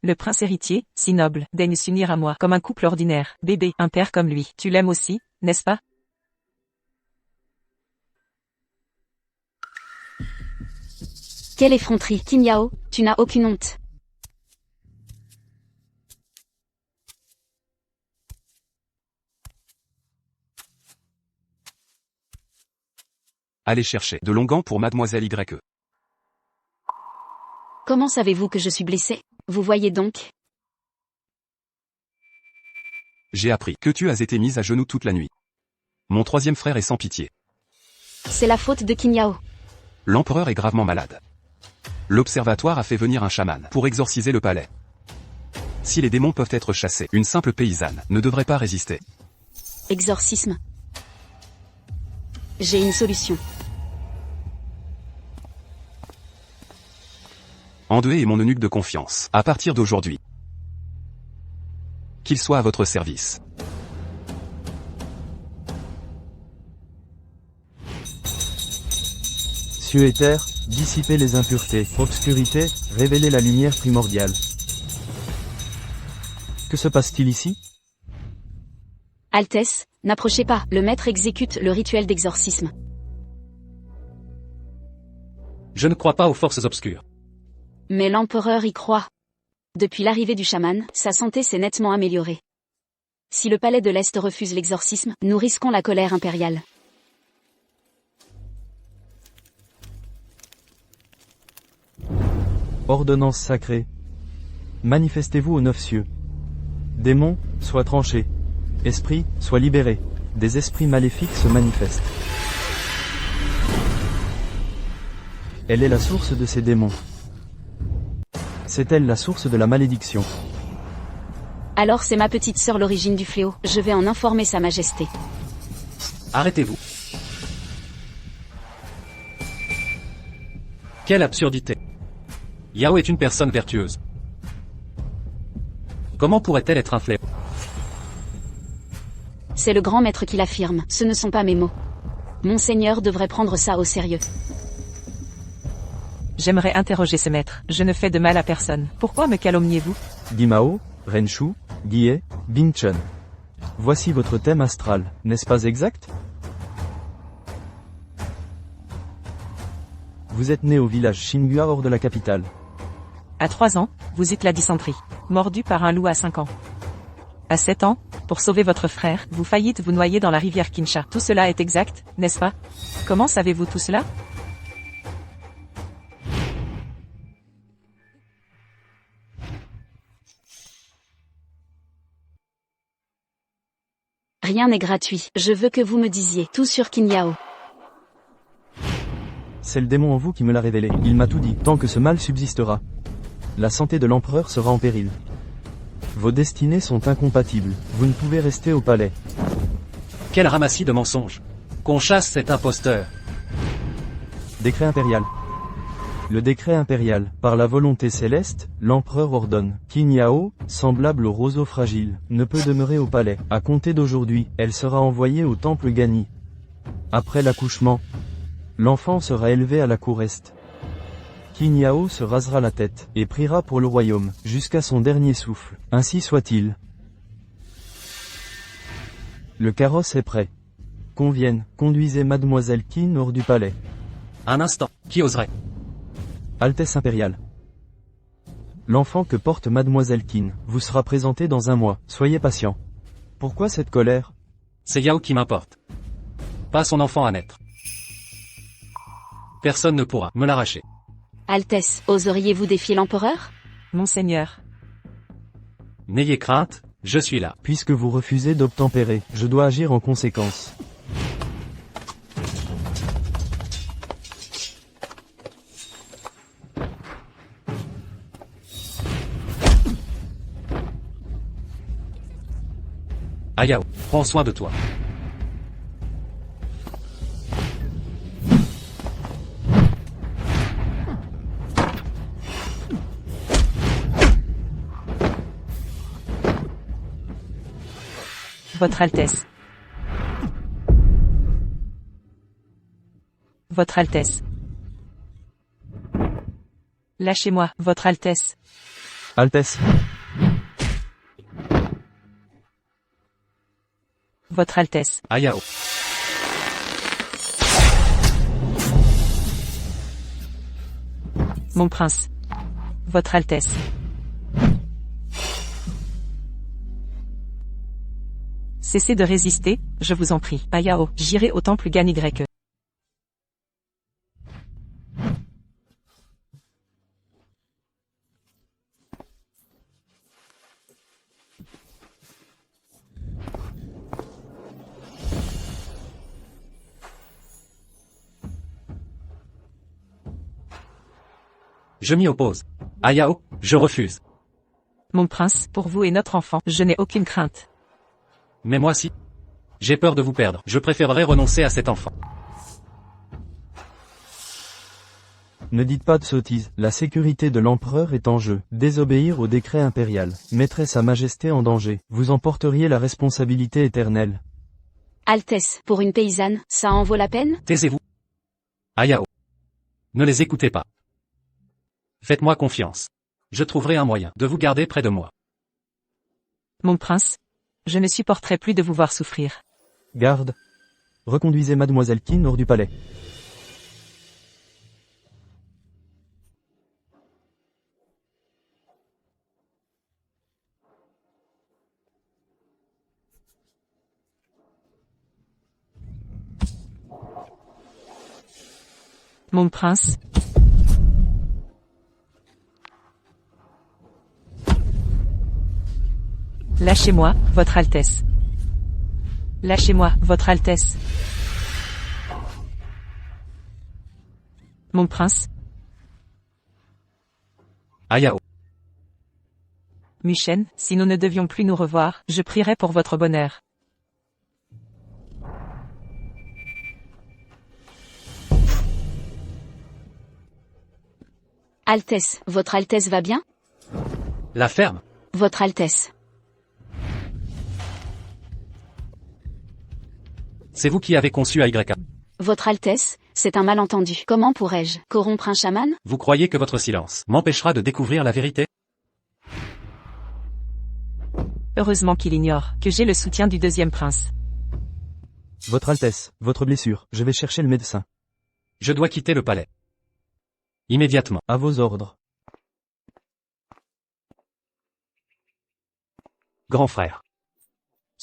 Le prince héritier, si noble, daigne s'unir à moi comme un couple ordinaire. Bébé, un père comme lui. Tu l'aimes aussi, n'est-ce pas? Quelle effronterie, Qin Yao, tu n'as aucune honte. Allez chercher de longan pour mademoiselle YE. Comment savez-vous que je suis blessé? Vous voyez donc? J'ai appris que tu as été mise à genoux toute la nuit. Mon troisième frère est sans pitié. C'est la faute de Qin Yao. L'empereur est gravement malade. L'observatoire a fait venir un chaman pour exorciser le palais. Si les démons peuvent être chassés, une simple paysanne ne devrait pas résister. Exorcisme. J'ai une solution. Andeué est mon eunuque de confiance, à partir d'aujourd'hui. Qu'il soit à votre service. Cieux et terre, dissipez les impuretés, obscurité, révélez la lumière primordiale. Que se passe-t-il ici? Altesse, n'approchez pas, le maître exécute le rituel d'exorcisme. Je ne crois pas aux forces obscures. Mais l'empereur y croit. Depuis l'arrivée du chaman, sa santé s'est nettement améliorée. Si le palais de l'Est refuse l'exorcisme, nous risquons la colère impériale. Ordonnance sacrée. Manifestez-vous aux 9 cieux. Démons, soient tranchés. Esprits, soient libérés. Des esprits maléfiques se manifestent. Elle est la source de ces démons. C'est elle la source de la malédiction. Alors c'est ma petite sœur l'origine du fléau, je vais en informer sa majesté. Arrêtez-vous. Quelle absurdité. Yao est une personne vertueuse. Comment pourrait-elle être un fléau? C'est le grand maître qui l'affirme, ce ne sont pas mes mots. Monseigneur devrait prendre ça au sérieux. J'aimerais interroger ce maître. Je ne fais de mal à personne. Pourquoi me calomniez-vous? Guimao, Renshu, Guillet, Bingchen. Voici votre thème astral, n'est-ce pas exact? Vous êtes né au village Xinghua hors de la capitale. À 3 ans, vous eûtes la dysenterie. Mordu par un loup à 5 ans. À 7 ans, Pour sauver votre frère, vous faillite vous noyer dans la rivière Kincha. Tout cela est exact, n'est-ce pas? Comment savez-vous tout cela? Rien n'est gratuit. Je veux que vous me disiez tout sur Qin Yao. C'est le démon en vous qui me l'a révélé. Il m'a tout dit. Tant que ce mal subsistera, la santé de l'empereur sera en péril. Vos destinées sont incompatibles. Vous ne pouvez rester au palais. Quel ramassis de mensonges. Qu'on chasse cet imposteur. Décret impérial. Le décret impérial, par la volonté céleste, l'empereur ordonne. Qin Yao, semblable au roseau fragile, ne peut demeurer au palais. À compter d'aujourd'hui, elle sera envoyée au temple Gani. Après l'accouchement, l'enfant sera élevé à la cour est. Qin Yao se rasera la tête, et priera pour le royaume, jusqu'à son dernier souffle. Ainsi soit-il. Le carrosse est prêt. Convienne, conduisez mademoiselle Qin hors du palais. Un instant, qui oserait? Altesse impériale. L'enfant que porte mademoiselle Qin vous sera présenté dans un mois, soyez patient. Pourquoi cette colère? C'est Yao qui m'importe. Pas son enfant à naître. Personne ne pourra me l'arracher. Altesse, oseriez-vous défier l'empereur? Monseigneur. N'ayez crainte, je suis là. Puisque vous refusez d'obtempérer, je dois agir en conséquence. Ayao, prends soin de toi. Votre Altesse. Votre Altesse. Lâchez-moi, Votre Altesse. Altesse. Votre Altesse. Ayao. Mon prince. Votre Altesse. Cessez de résister, je vous en prie. Ayao, j'irai au temple Gan Y. Je m'y oppose. Ayao, je refuse. Mon prince, pour vous et notre enfant, je n'ai aucune crainte. Mais moi si. J'ai peur de vous perdre. Je préférerais renoncer à cet enfant. Ne dites pas de sottises, la sécurité de l'empereur est en jeu. Désobéir au décret impérial mettrait sa majesté en danger. Vous en porteriez la responsabilité éternelle. Altesse, pour une paysanne, ça en vaut la peine? Taisez-vous. Ayao. Ne les écoutez pas. Faites-moi confiance. Je trouverai un moyen de vous garder près de moi. Mon prince, je ne supporterai plus de vous voir souffrir. Garde. Reconduisez mademoiselle Qin hors du palais. Mon prince. Lâchez-moi, Votre Altesse. Lâchez-moi, Votre Altesse. Mon prince. Ayao. Muchen, si nous ne devions plus nous revoir, je prierai pour votre bonheur. Altesse, Votre Altesse va bien? La ferme. Votre Altesse. C'est vous qui avez conçu AYA. Votre Altesse, c'est un malentendu. Comment pourrais-je corrompre un chaman? Vous croyez que votre silence m'empêchera de découvrir la vérité? Heureusement qu'il ignore que j'ai le soutien du deuxième prince. Votre Altesse, votre blessure, je vais chercher le médecin. Je dois quitter le palais. Immédiatement. À vos ordres. Grand frère.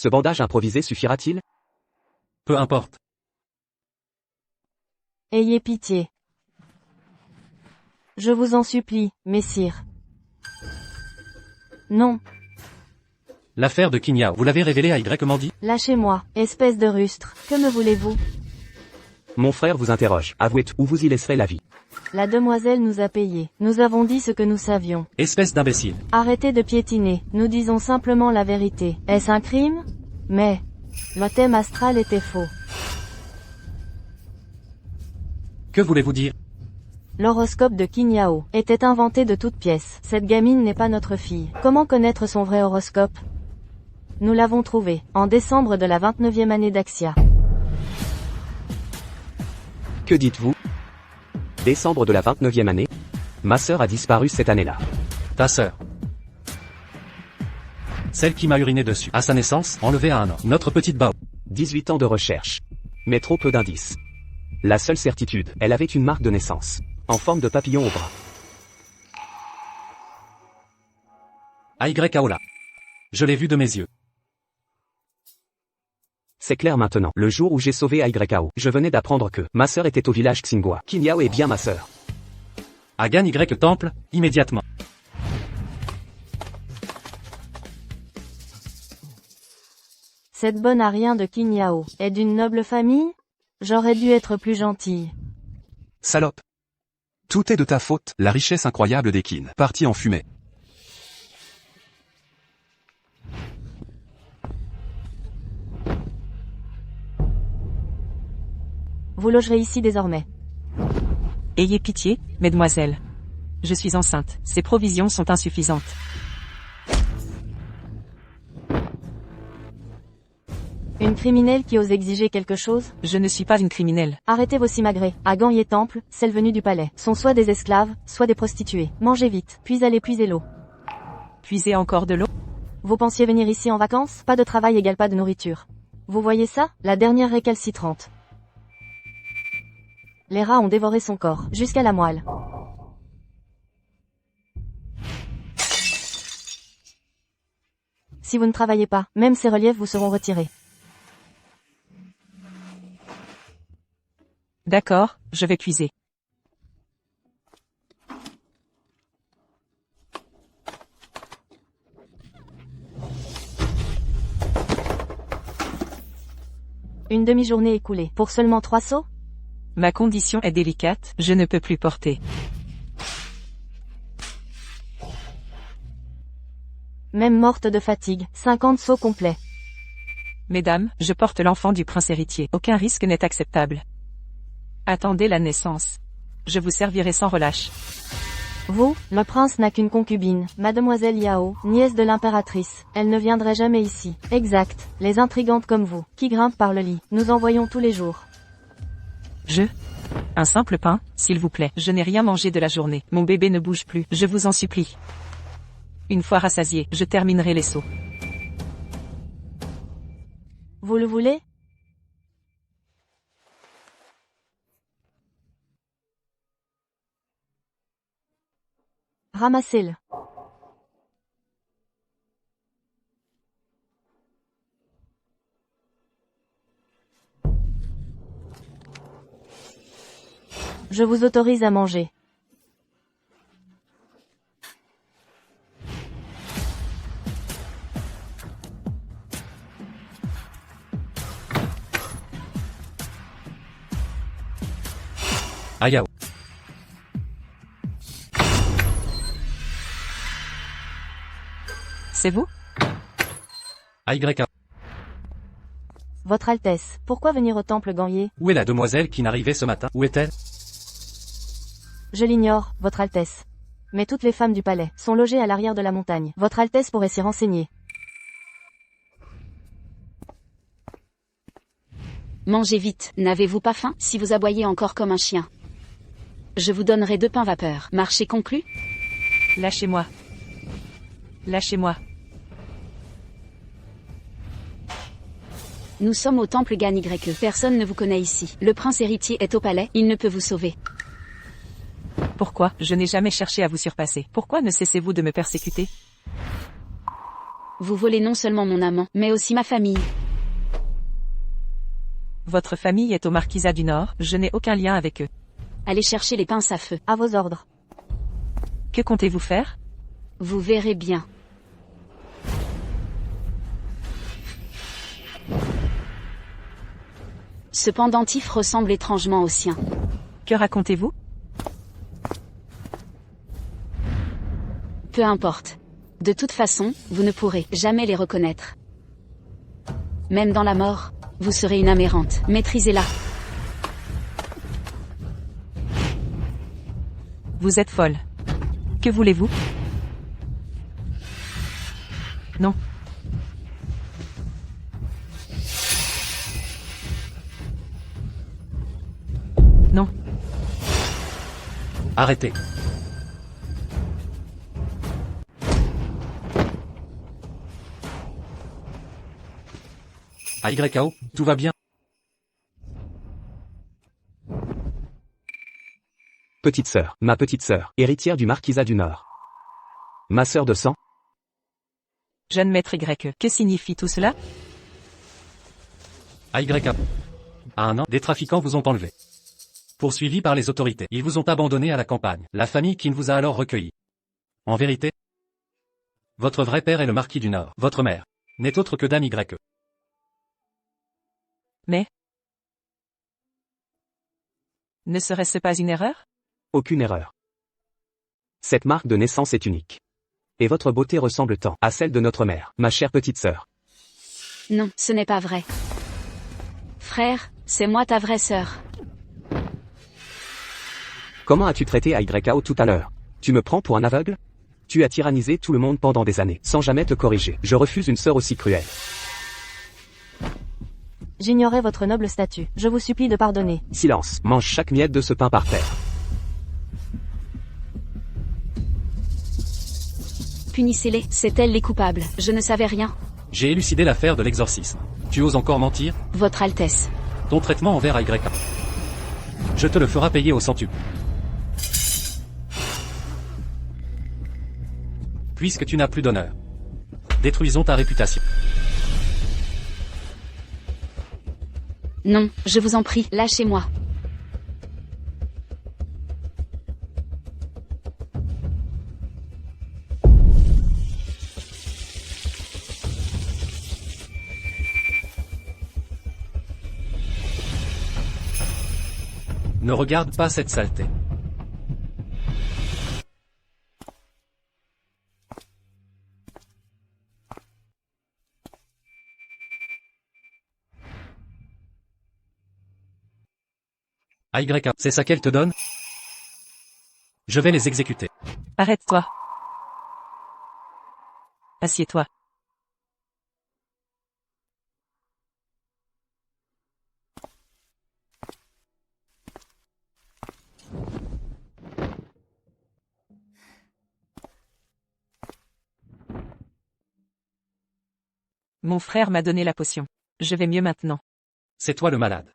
Ce bandage improvisé suffira-t-il? Peu importe. Ayez pitié. Je vous en supplie, messire. Non, L'affaire de Kinyao, vous l'avez révélée à Y Mandi? lâchez-moi, espèce de rustre. Que me voulez-vous? Mon frère vous interroge. Avouez ou vous y laisserez la vie. La demoiselle nous a payé. Nous avons dit ce que nous savions. Espèce d'imbécile. Arrêtez de piétiner. Nous disons simplement la vérité. Est-ce un crime? Mais le thème astral était faux. Que voulez-vous dire? L'horoscope de Kinyao était inventé de toutes pièces. Cette gamine n'est pas notre fille. Comment connaître son vrai horoscope? Nous l'avons trouvé, en décembre de la 29e année d'Axia. Que dites-vous? Décembre de la 29e année? Ma sœur a disparu cette année-là. Ta sœur. Celle qui m'a uriné dessus. À sa naissance, enlevée à 1 an. Notre petite Bao. 18 ans de recherche. Mais trop peu d'indices. La seule certitude, elle avait une marque de naissance. En forme de papillon au bras. Y Aola. Je l'ai vu de mes yeux. C'est clair maintenant. Le jour où j'ai sauvé YAO, je venais d'apprendre que ma sœur était au village Xingua. Kinyao est bien ma sœur. Agan Y Temple, immédiatement. Cette bonne à rien de Kinyao est d'une noble famille? J'aurais dû être plus gentille. Salope. Tout est de ta faute, la richesse incroyable des Qin, partie en fumée. Vous logerez ici désormais. Ayez pitié, mesdemoiselles. Je suis enceinte, ces provisions sont insuffisantes. Une criminelle qui ose exiger quelque chose? Je ne suis pas une criminelle. Arrêtez vos simagrées. À Gagné Temple, celles venues du palais sont soit des esclaves, soit des prostituées. Mangez vite, puis allez puiser l'eau. Puisez encore de l'eau? Vous pensiez venir ici en vacances? Pas de travail égale pas de nourriture. Vous voyez ça? La dernière récalcitrante. Les rats ont dévoré son corps, jusqu'à la moelle. Si vous ne travaillez pas, même ces reliefs vous seront retirés. D'accord, je vais cuiser. Une demi-journée écoulée, pour seulement 3 seaux? Ma condition est délicate, je ne peux plus porter. Même morte de fatigue, 50 seaux complets. Mesdames, je porte l'enfant du prince héritier. Aucun risque n'est acceptable. Attendez la naissance. Je vous servirai sans relâche. Vous, le prince n'a qu'une concubine, mademoiselle Yao, nièce de l'impératrice. Elle ne viendrait jamais ici. Exact, les intrigantes comme vous, qui grimpent par le lit, nous en voyons tous les jours. Un simple pain, s'il vous plaît. Je n'ai rien mangé de la journée. Mon bébé ne bouge plus, je vous en supplie. Une fois rassasié, je terminerai les seaux. Vous le voulez? Ramassez-le. Je vous autorise à manger. Ayao. C'est vous? YA. Votre Altesse, pourquoi venir au temple Gagné? Où est la demoiselle qui n'arrivait ce matin? Où est-elle? Je l'ignore, Votre Altesse. Mais toutes les femmes du palais sont logées à l'arrière de la montagne. Votre Altesse pourrait s'y renseigner. Mangez vite, n'avez-vous pas faim? Si vous aboyez encore comme un chien. Je vous donnerai 2 pains vapeur. Marché conclu? Lâchez-moi. Lâchez-moi. Nous sommes au temple Gan YE. Personne ne vous connaît ici. Le prince héritier est au palais, il ne peut vous sauver. Pourquoi? Je n'ai jamais cherché à vous surpasser. Pourquoi ne cessez-vous de me persécuter? Vous volez non seulement mon amant, mais aussi ma famille. Votre famille est au Marquisat du Nord, je n'ai aucun lien avec eux. Allez chercher les pinces à feu. À vos ordres. Que comptez-vous faire? Vous verrez bien. Ce pendentif ressemble étrangement au sien. Que racontez-vous? Peu importe. De toute façon, vous ne pourrez jamais les reconnaître. Même dans la mort, vous serez une âme errante. Maîtrisez-la. Vous êtes folle. Que voulez-vous? Non. Non. Arrêtez. YKO, tout va bien? Petite sœur, ma petite sœur, héritière du Marquisat du Nord. Ma sœur de sang? Jeune maître Y, que signifie tout cela? YKO. À un an, des trafiquants vous ont enlevé. Poursuivis par les autorités, ils vous ont abandonné à la campagne, la famille qui ne vous a alors recueilli. En vérité, votre vrai père est le marquis du Nord, votre mère n'est autre que Dame Y. Mais ne serait-ce pas une erreur? Aucune erreur. Cette marque de naissance est unique. Et votre beauté ressemble tant à celle de notre mère, ma chère petite sœur. Non, ce n'est pas vrai. Frère, c'est moi ta vraie sœur. Comment as-tu traité YKO tout à l'heure? Tu me prends pour un aveugle? Tu as tyrannisé tout le monde pendant des années, sans jamais te corriger. Je refuse une sœur aussi cruelle. J'ignorais votre noble statut. Je vous supplie de pardonner. Silence, mange chaque miette de ce pain par terre. Punissez-les, c'est elle les coupables. Je ne savais rien. J'ai élucidé l'affaire de l'exorcisme. Tu oses encore mentir? Votre Altesse. Ton traitement envers YK. Je te le ferai payer au centuple. Puisque tu n'as plus d'honneur. Détruisons ta réputation. Non, je vous en prie, lâchez-moi. Ne regarde pas cette saleté. YK, c'est ça qu'elle te donne? Je vais les exécuter. Arrête-toi. Assieds-toi. Mon frère m'a donné la potion. Je vais mieux maintenant. C'est toi le malade.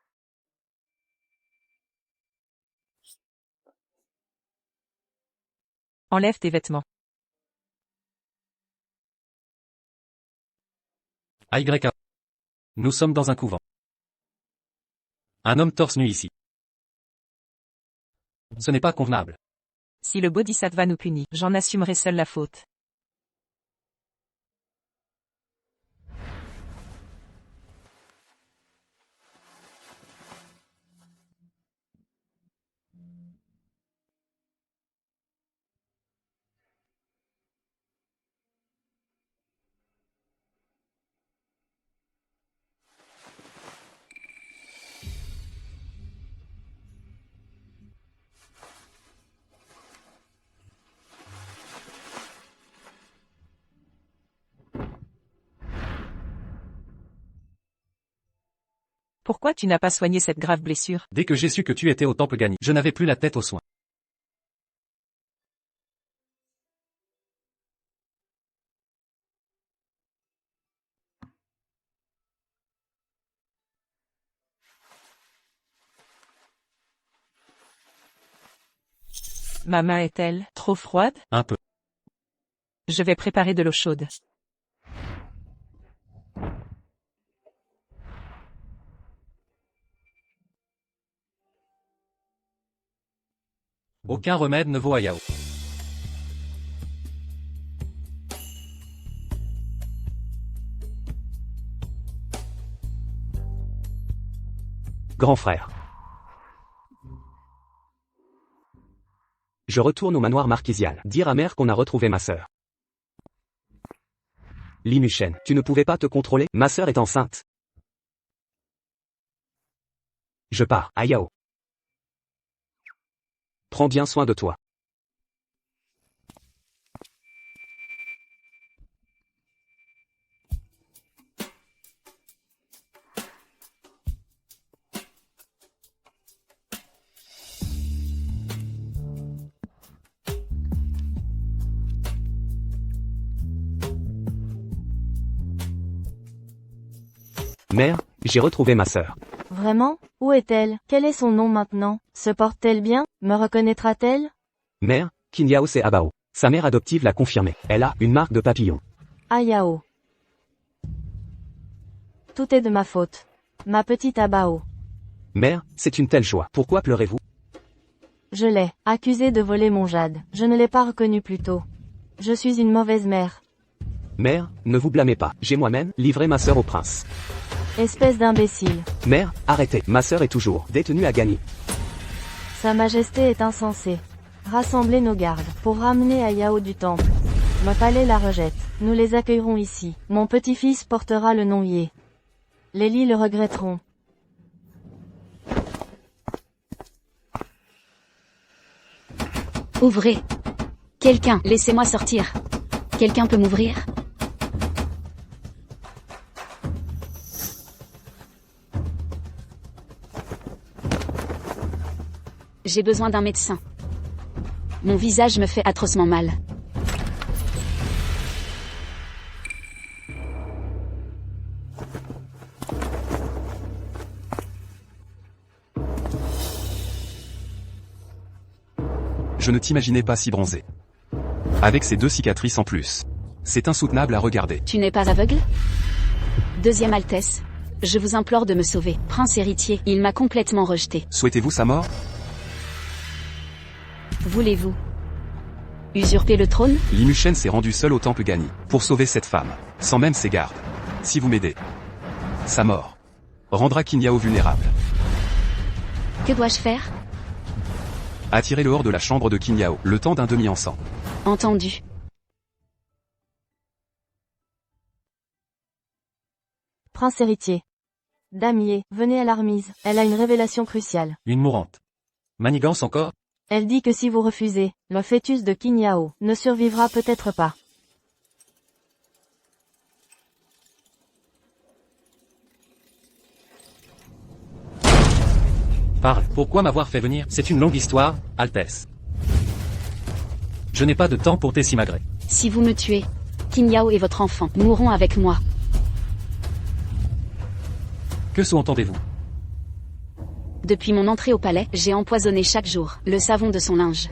Enlève tes vêtements. YK. Nous sommes dans un couvent. Un homme torse nu ici. Ce n'est pas convenable. Si le Bodhisattva nous punit, j'en assumerai seul la faute. Pourquoi tu n'as pas soigné cette grave blessure? Dès que j'ai su que tu étais au temple Gani, je n'avais plus la tête aux soins. Ma main est-elle trop froide? Un peu. Je vais préparer de l'eau chaude. Aucun remède ne vaut Ayao. Grand frère. Je retourne au manoir marquisial, dire à mère qu'on a retrouvé ma sœur. Li Mushen, tu ne pouvais pas te contrôler, ma sœur est enceinte. Je pars, Ayao. Prends bien soin de toi. Mère, j'ai retrouvé ma sœur. Vraiment? Où est-elle? Quel est son nom maintenant? Se porte-t-elle bien? Me reconnaîtra-t-elle? Mère, Kinyao c'est Abao. Sa mère adoptive l'a confirmé. Elle a une marque de papillon. Ayao. Tout est de ma faute. Ma petite Abao. Mère, c'est une telle joie. Pourquoi pleurez-vous? Je l'ai accusée de voler mon jade. Je ne l'ai pas reconnue plus tôt. Je suis une mauvaise mère. Mère, ne vous blâmez pas. J'ai moi-même livré ma sœur au prince. Espèce d'imbécile. Mère, arrêtez. Ma sœur est toujours détenue à Gagny. Sa Majesté est insensée. Rassemblez nos gardes pour ramener Ayao du temple. Mon palais la rejette. Nous les accueillerons ici. Mon petit-fils portera le nom Ye. Les lits le regretteront. Ouvrez. Quelqu'un, laissez-moi sortir. Quelqu'un peut m'ouvrir? J'ai besoin d'un médecin. Mon visage me fait atrocement mal. Je ne t'imaginais pas si bronzé. Avec ces 2 cicatrices en plus. C'est insoutenable à regarder. Tu n'es pas aveugle? Deuxième Altesse, je vous implore de me sauver. Prince héritier, il m'a complètement rejeté. Souhaitez-vous sa mort? Voulez-vous usurper le trône? Li Mushen s'est rendu seul au temple Gagny, pour sauver cette femme, sans même ses gardes. Si vous m'aidez, sa mort rendra Kinyao vulnérable. Que dois-je faire? Attirez-le hors de la chambre de Kinyao, le temps d'un demi-encens. Entendu. Prince héritier. Damier, venez à l'Armise. Elle a une révélation cruciale. Une mourante. Manigance encore? Elle dit que si vous refusez, le fœtus de Kinyao ne survivra peut-être pas. Parle. Pourquoi m'avoir fait venir? C'est une longue histoire, Altesse. Je n'ai pas de temps pour tes simagrées. Si vous me tuez, Kinyao et votre enfant mourront avec moi. Que sous-entendez-vous? Depuis mon entrée au palais, j'ai empoisonné chaque jour le savon de son linge.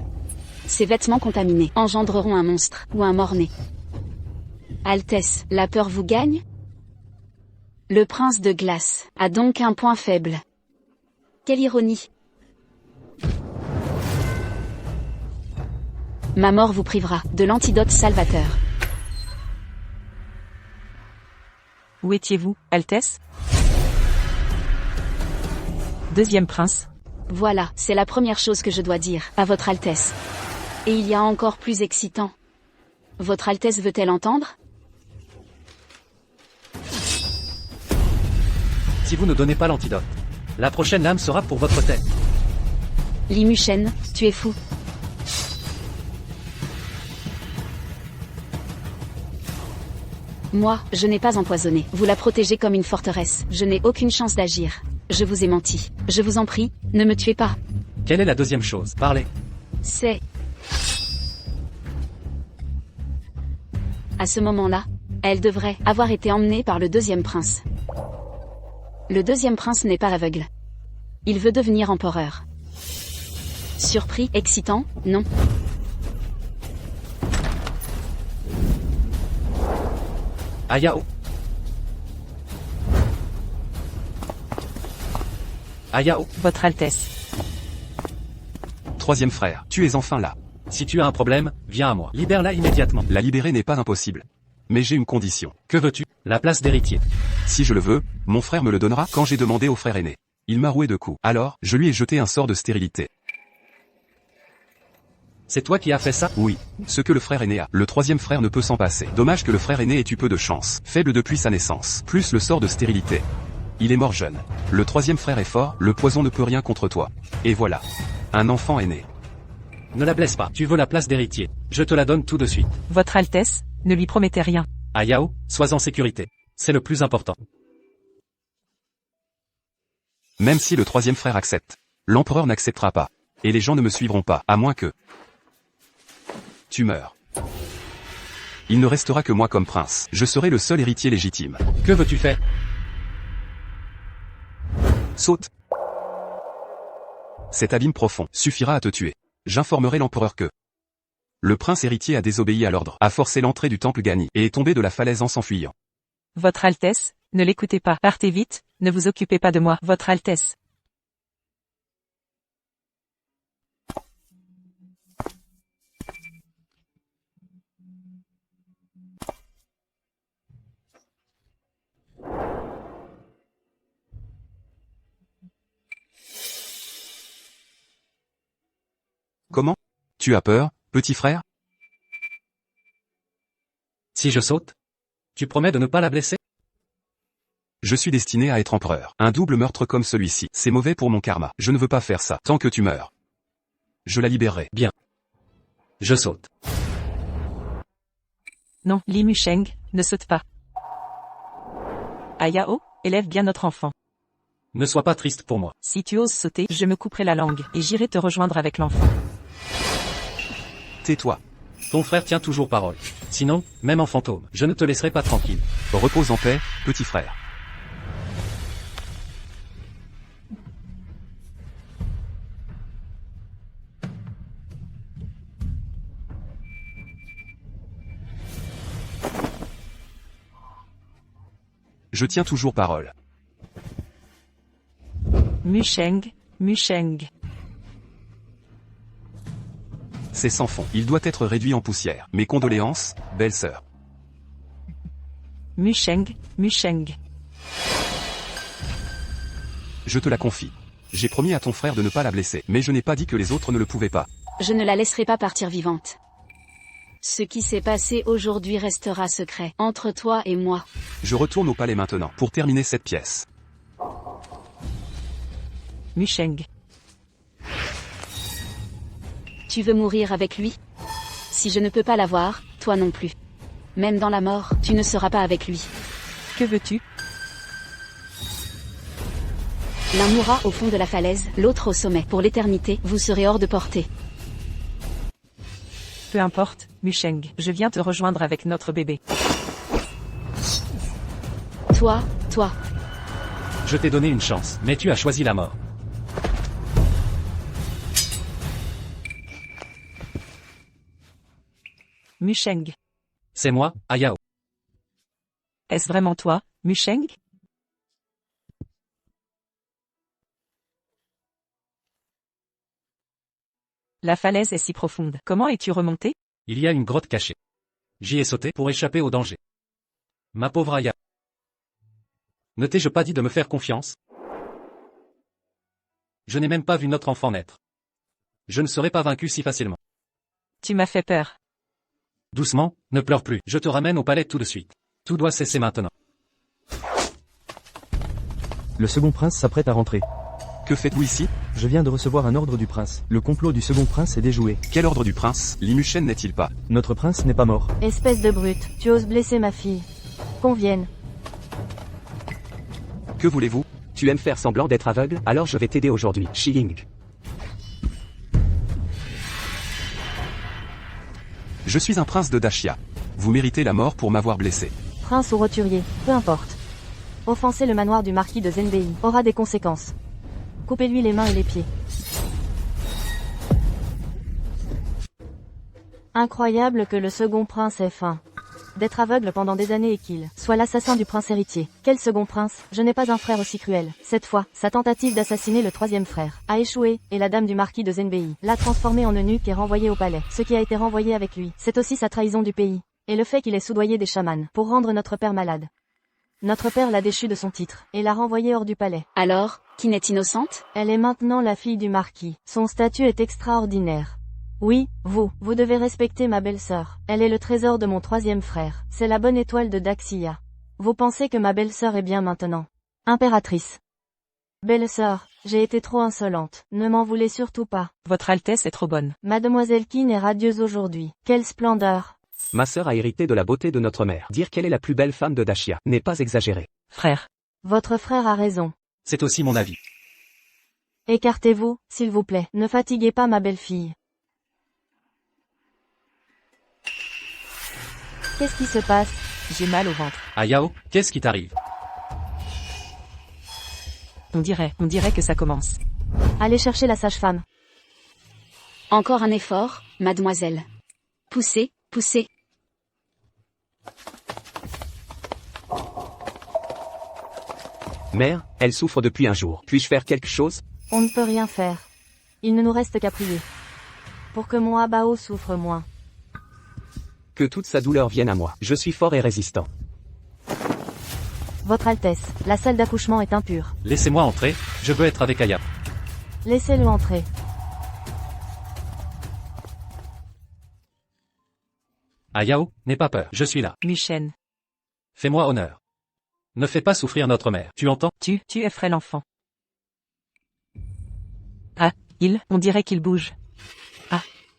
Ses vêtements contaminés engendreront un monstre ou un mort-né. Altesse, la peur vous gagne? Le prince de glace a donc un point faible. Quelle ironie! Ma mort vous privera de l'antidote salvateur. Où étiez-vous, Altesse? Deuxième prince. Voilà, c'est la première chose que je dois dire à votre Altesse. Et il y a encore plus excitant. Votre Altesse veut-elle entendre? Si vous ne donnez pas l'antidote, la prochaine lame sera pour votre tête. Li Mushen, tu es fou. Moi, je n'ai pas empoisonné. Vous la protégez comme une forteresse. Je n'ai aucune chance d'agir. Je vous ai menti. Je vous en prie, ne me tuez pas. Quelle est la deuxième chose? Parlez. C'est... À ce moment-là, elle devrait avoir été emmenée par le deuxième prince. Le deuxième prince n'est pas aveugle. Il veut devenir empereur. Surpris, excitant, non. Ayao. Ayao, Votre Altesse. Troisième frère, tu es enfin là. si tu as un problème, viens à moi. Libère-la immédiatement. La libérer n'est pas impossible. Mais j'ai une condition. Que veux-tu? La place d'héritier. Si je le veux, mon frère me le donnera quand j'ai demandé au frère aîné. Il m'a roué de coups. Alors, je lui ai jeté un sort de stérilité. C'est toi qui as fait ça? Oui. Ce que le frère aîné a, le troisième frère ne peut s'en passer. Dommage que le frère aîné ait eu peu de chance. Faible depuis sa naissance. Plus le sort de stérilité. Il est mort jeune. Le troisième frère est fort, le poison ne peut rien contre toi. Et voilà. Un enfant est né. Ne la blesse pas. Tu veux la place d'héritier. Je te la donne tout de suite. Votre Altesse, ne lui promettez rien. Ayao, sois en sécurité. C'est le plus important. Même si le troisième frère accepte. L'empereur n'acceptera pas. Et les gens ne me suivront pas, à moins que... tu meurs. Il ne restera que moi comme prince. Je serai le seul héritier légitime. Que veux-tu faire? Saute. Cet abîme profond suffira à te tuer. J'informerai l'empereur que... le prince héritier a désobéi à l'ordre, a forcé l'entrée du temple Gani, et est tombé de la falaise en s'enfuyant. Votre Altesse, ne l'écoutez pas. Partez vite, ne vous occupez pas de moi. Votre Altesse. Comment? Tu as peur, petit frère? Si je saute? Tu promets de ne pas la blesser? Je suis destiné à être empereur. Un double meurtre comme celui-ci, c'est mauvais pour mon karma. Je ne veux pas faire ça, tant que tu meurs. Je la libérerai. Bien. Je saute. Non, Li Musheng, ne saute pas. Ayao, élève bien notre enfant. Ne sois pas triste pour moi. Si tu oses sauter, je me couperai la langue, et j'irai te rejoindre avec l'enfant. Tais-toi. Ton frère tient toujours parole. Sinon, même en fantôme, je ne te laisserai pas tranquille. Repose en paix, petit frère. Je tiens toujours parole. Musheng, Musheng. C'est sans fond. Il doit être réduit en poussière. Mes condoléances, belle sœur. Musheng, Musheng. Je te la confie. J'ai promis à ton frère de ne pas la blesser, mais je n'ai pas dit que les autres ne le pouvaient pas. Je ne la laisserai pas partir vivante. Ce qui s'est passé aujourd'hui restera secret, entre toi et moi. Je retourne au palais maintenant, pour terminer cette pièce. Musheng. Tu veux mourir avec lui? Si je ne peux pas l'avoir, toi non plus. Même dans la mort, tu ne seras pas avec lui. Que veux-tu? L'un mourra au fond de la falaise, l'autre au sommet. Pour l'éternité, vous serez hors de portée. Peu importe, Musheng, je viens te rejoindre avec notre bébé. Toi. Je t'ai donné une chance, mais tu as choisi la mort. Musheng. C'est moi, Ayao. Est-ce vraiment toi, Musheng? La falaise est si profonde. Comment es-tu remonté? Il y a une grotte cachée. J'y ai sauté pour échapper au danger. Ma pauvre Aya. Ne t'ai-je pas dit de me faire confiance? Je n'ai même pas vu notre enfant naître. Je ne serai pas vaincu si facilement. Tu m'as fait peur. Doucement, ne pleure plus. Je te ramène au palais tout de suite. Tout doit cesser maintenant. Le second prince s'apprête à rentrer. Que faites-vous ici? Je viens de recevoir un ordre du prince. Le complot du second prince est déjoué. Quel ordre du prince? Li Musheng n'est-il pas? Notre prince n'est pas mort. Espèce de brute, tu oses blesser ma fille. Qu'on vienne. Que voulez-vous? Tu aimes faire semblant d'être aveugle? Alors je vais t'aider aujourd'hui, Shi Ying. Je suis un prince de Dashia. Vous méritez la mort pour m'avoir blessé. Prince ou roturier, peu importe. Offenser le manoir du marquis de Zenbei aura des conséquences. Coupez-lui les mains et les pieds. Incroyable que le second prince ait faim. d'être aveugle pendant des années et qu'il soit l'assassin du prince héritier. Quel second prince? Je n'ai pas un frère aussi cruel. Cette fois, sa tentative d'assassiner le troisième frère a échoué, et la dame du marquis de Zenbei l'a transformé en eunuque et renvoyé au palais. Ce qui a été renvoyé avec lui, c'est aussi sa trahison du pays. Et le fait qu'il ait soudoyé des chamans pour rendre notre père malade. Notre père l'a déchu de son titre, et l'a renvoyée hors du palais. Alors, qui n'est innocente? Elle est maintenant la fille du marquis. Son statut est extraordinaire. Oui, vous devez respecter ma belle-sœur. Elle est le trésor de mon troisième frère. C'est la bonne étoile de Daxia. Vous pensez que ma belle-sœur est bien maintenant? Impératrice. Belle-sœur, j'ai été trop insolente. Ne m'en voulez surtout pas. Votre Altesse est trop bonne. Mademoiselle Keane est radieuse aujourd'hui. Quelle splendeur. Ma sœur a hérité de la beauté de notre mère. Dire qu'elle est la plus belle femme de Dachia n'est pas exagéré. Frère. Votre frère a raison. C'est aussi mon avis. Écartez-vous, s'il vous plaît. Ne fatiguez pas ma belle-fille. Qu'est-ce qui se passe? J'ai mal au ventre. Ayao, qu'est-ce qui t'arrive? On dirait que ça commence. Allez chercher la sage-femme. Encore un effort, mademoiselle. Poussez, poussez. Mère, elle souffre depuis un jour. Puis-je faire quelque chose? On ne peut rien faire. Il ne nous reste qu'à prier. Pour que mon Abao souffre moins. Que toute sa douleur vienne à moi. Je suis fort et résistant. Votre Altesse, la salle d'accouchement est impure. Laissez-moi entrer, je veux être avec Aya. Laissez-le entrer. Ayao, n'aie pas peur, je suis là. Muchen. Fais-moi honneur. Ne fais pas souffrir notre mère, tu entends? Tu effraies l'enfant. Ah, on dirait qu'il bouge.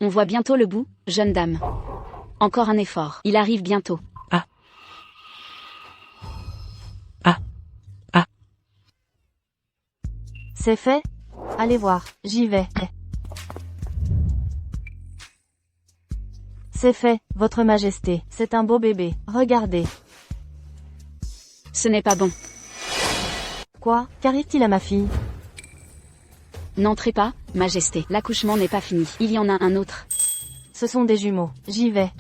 On voit bientôt le bout, jeune dame. Encore un effort. Il arrive bientôt. C'est fait? Allez voir, j'y vais. C'est fait, votre majesté. C'est un beau bébé. Regardez. Ce n'est pas bon. Quoi? Qu'arrive-t-il à ma fille? N'entrez pas, majesté. L'accouchement n'est pas fini. Il y en a un autre. Ce sont des jumeaux. J'y vais.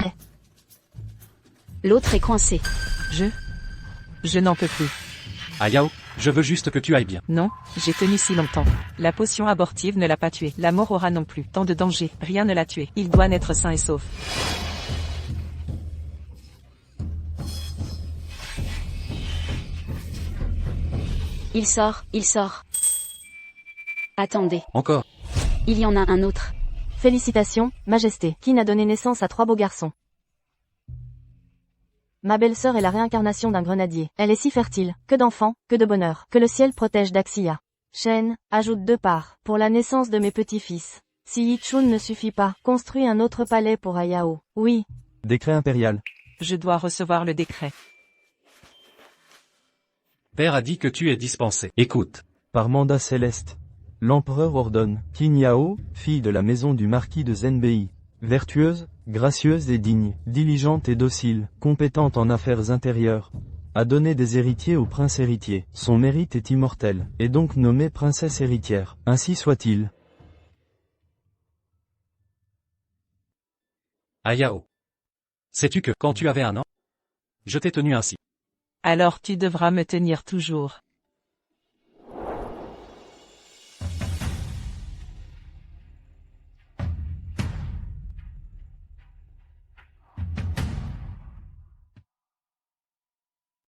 L'autre est coincé. Je n'en peux plus. Ayao, je veux juste que tu ailles bien. Non, j'ai tenu si longtemps. La potion abortive ne l'a pas tué. La mort aura non plus. Tant de danger. Rien ne l'a tué. Il doit naître sain et sauf. Il sort. Attendez. Encore. Il y en a un autre. Félicitations, majesté. Qui n'a donné naissance à 3 beaux garçons? Ma belle-sœur est la réincarnation d'un grenadier. Elle est si fertile. Que d'enfants, que de bonheur. Que le ciel protège Daxia. Shen, ajoute 2 parts, pour la naissance de mes petits-fils. Si Yichun ne suffit pas, construis un autre palais pour Ayao. Oui. Décret impérial. Je dois recevoir le décret. Père a dit que tu es dispensé. Écoute. Par mandat céleste. L'empereur ordonne, Qin Yao, fille de la maison du marquis de Zenbei, vertueuse, gracieuse et digne, diligente et docile, compétente en affaires intérieures, a donné des héritiers au prince héritier. Son mérite est immortel, et donc nommée princesse héritière. Ainsi soit-il. Ayao. Sais-tu que, quand tu avais 1 an, je t'ai tenu ainsi. Alors tu devras me tenir toujours.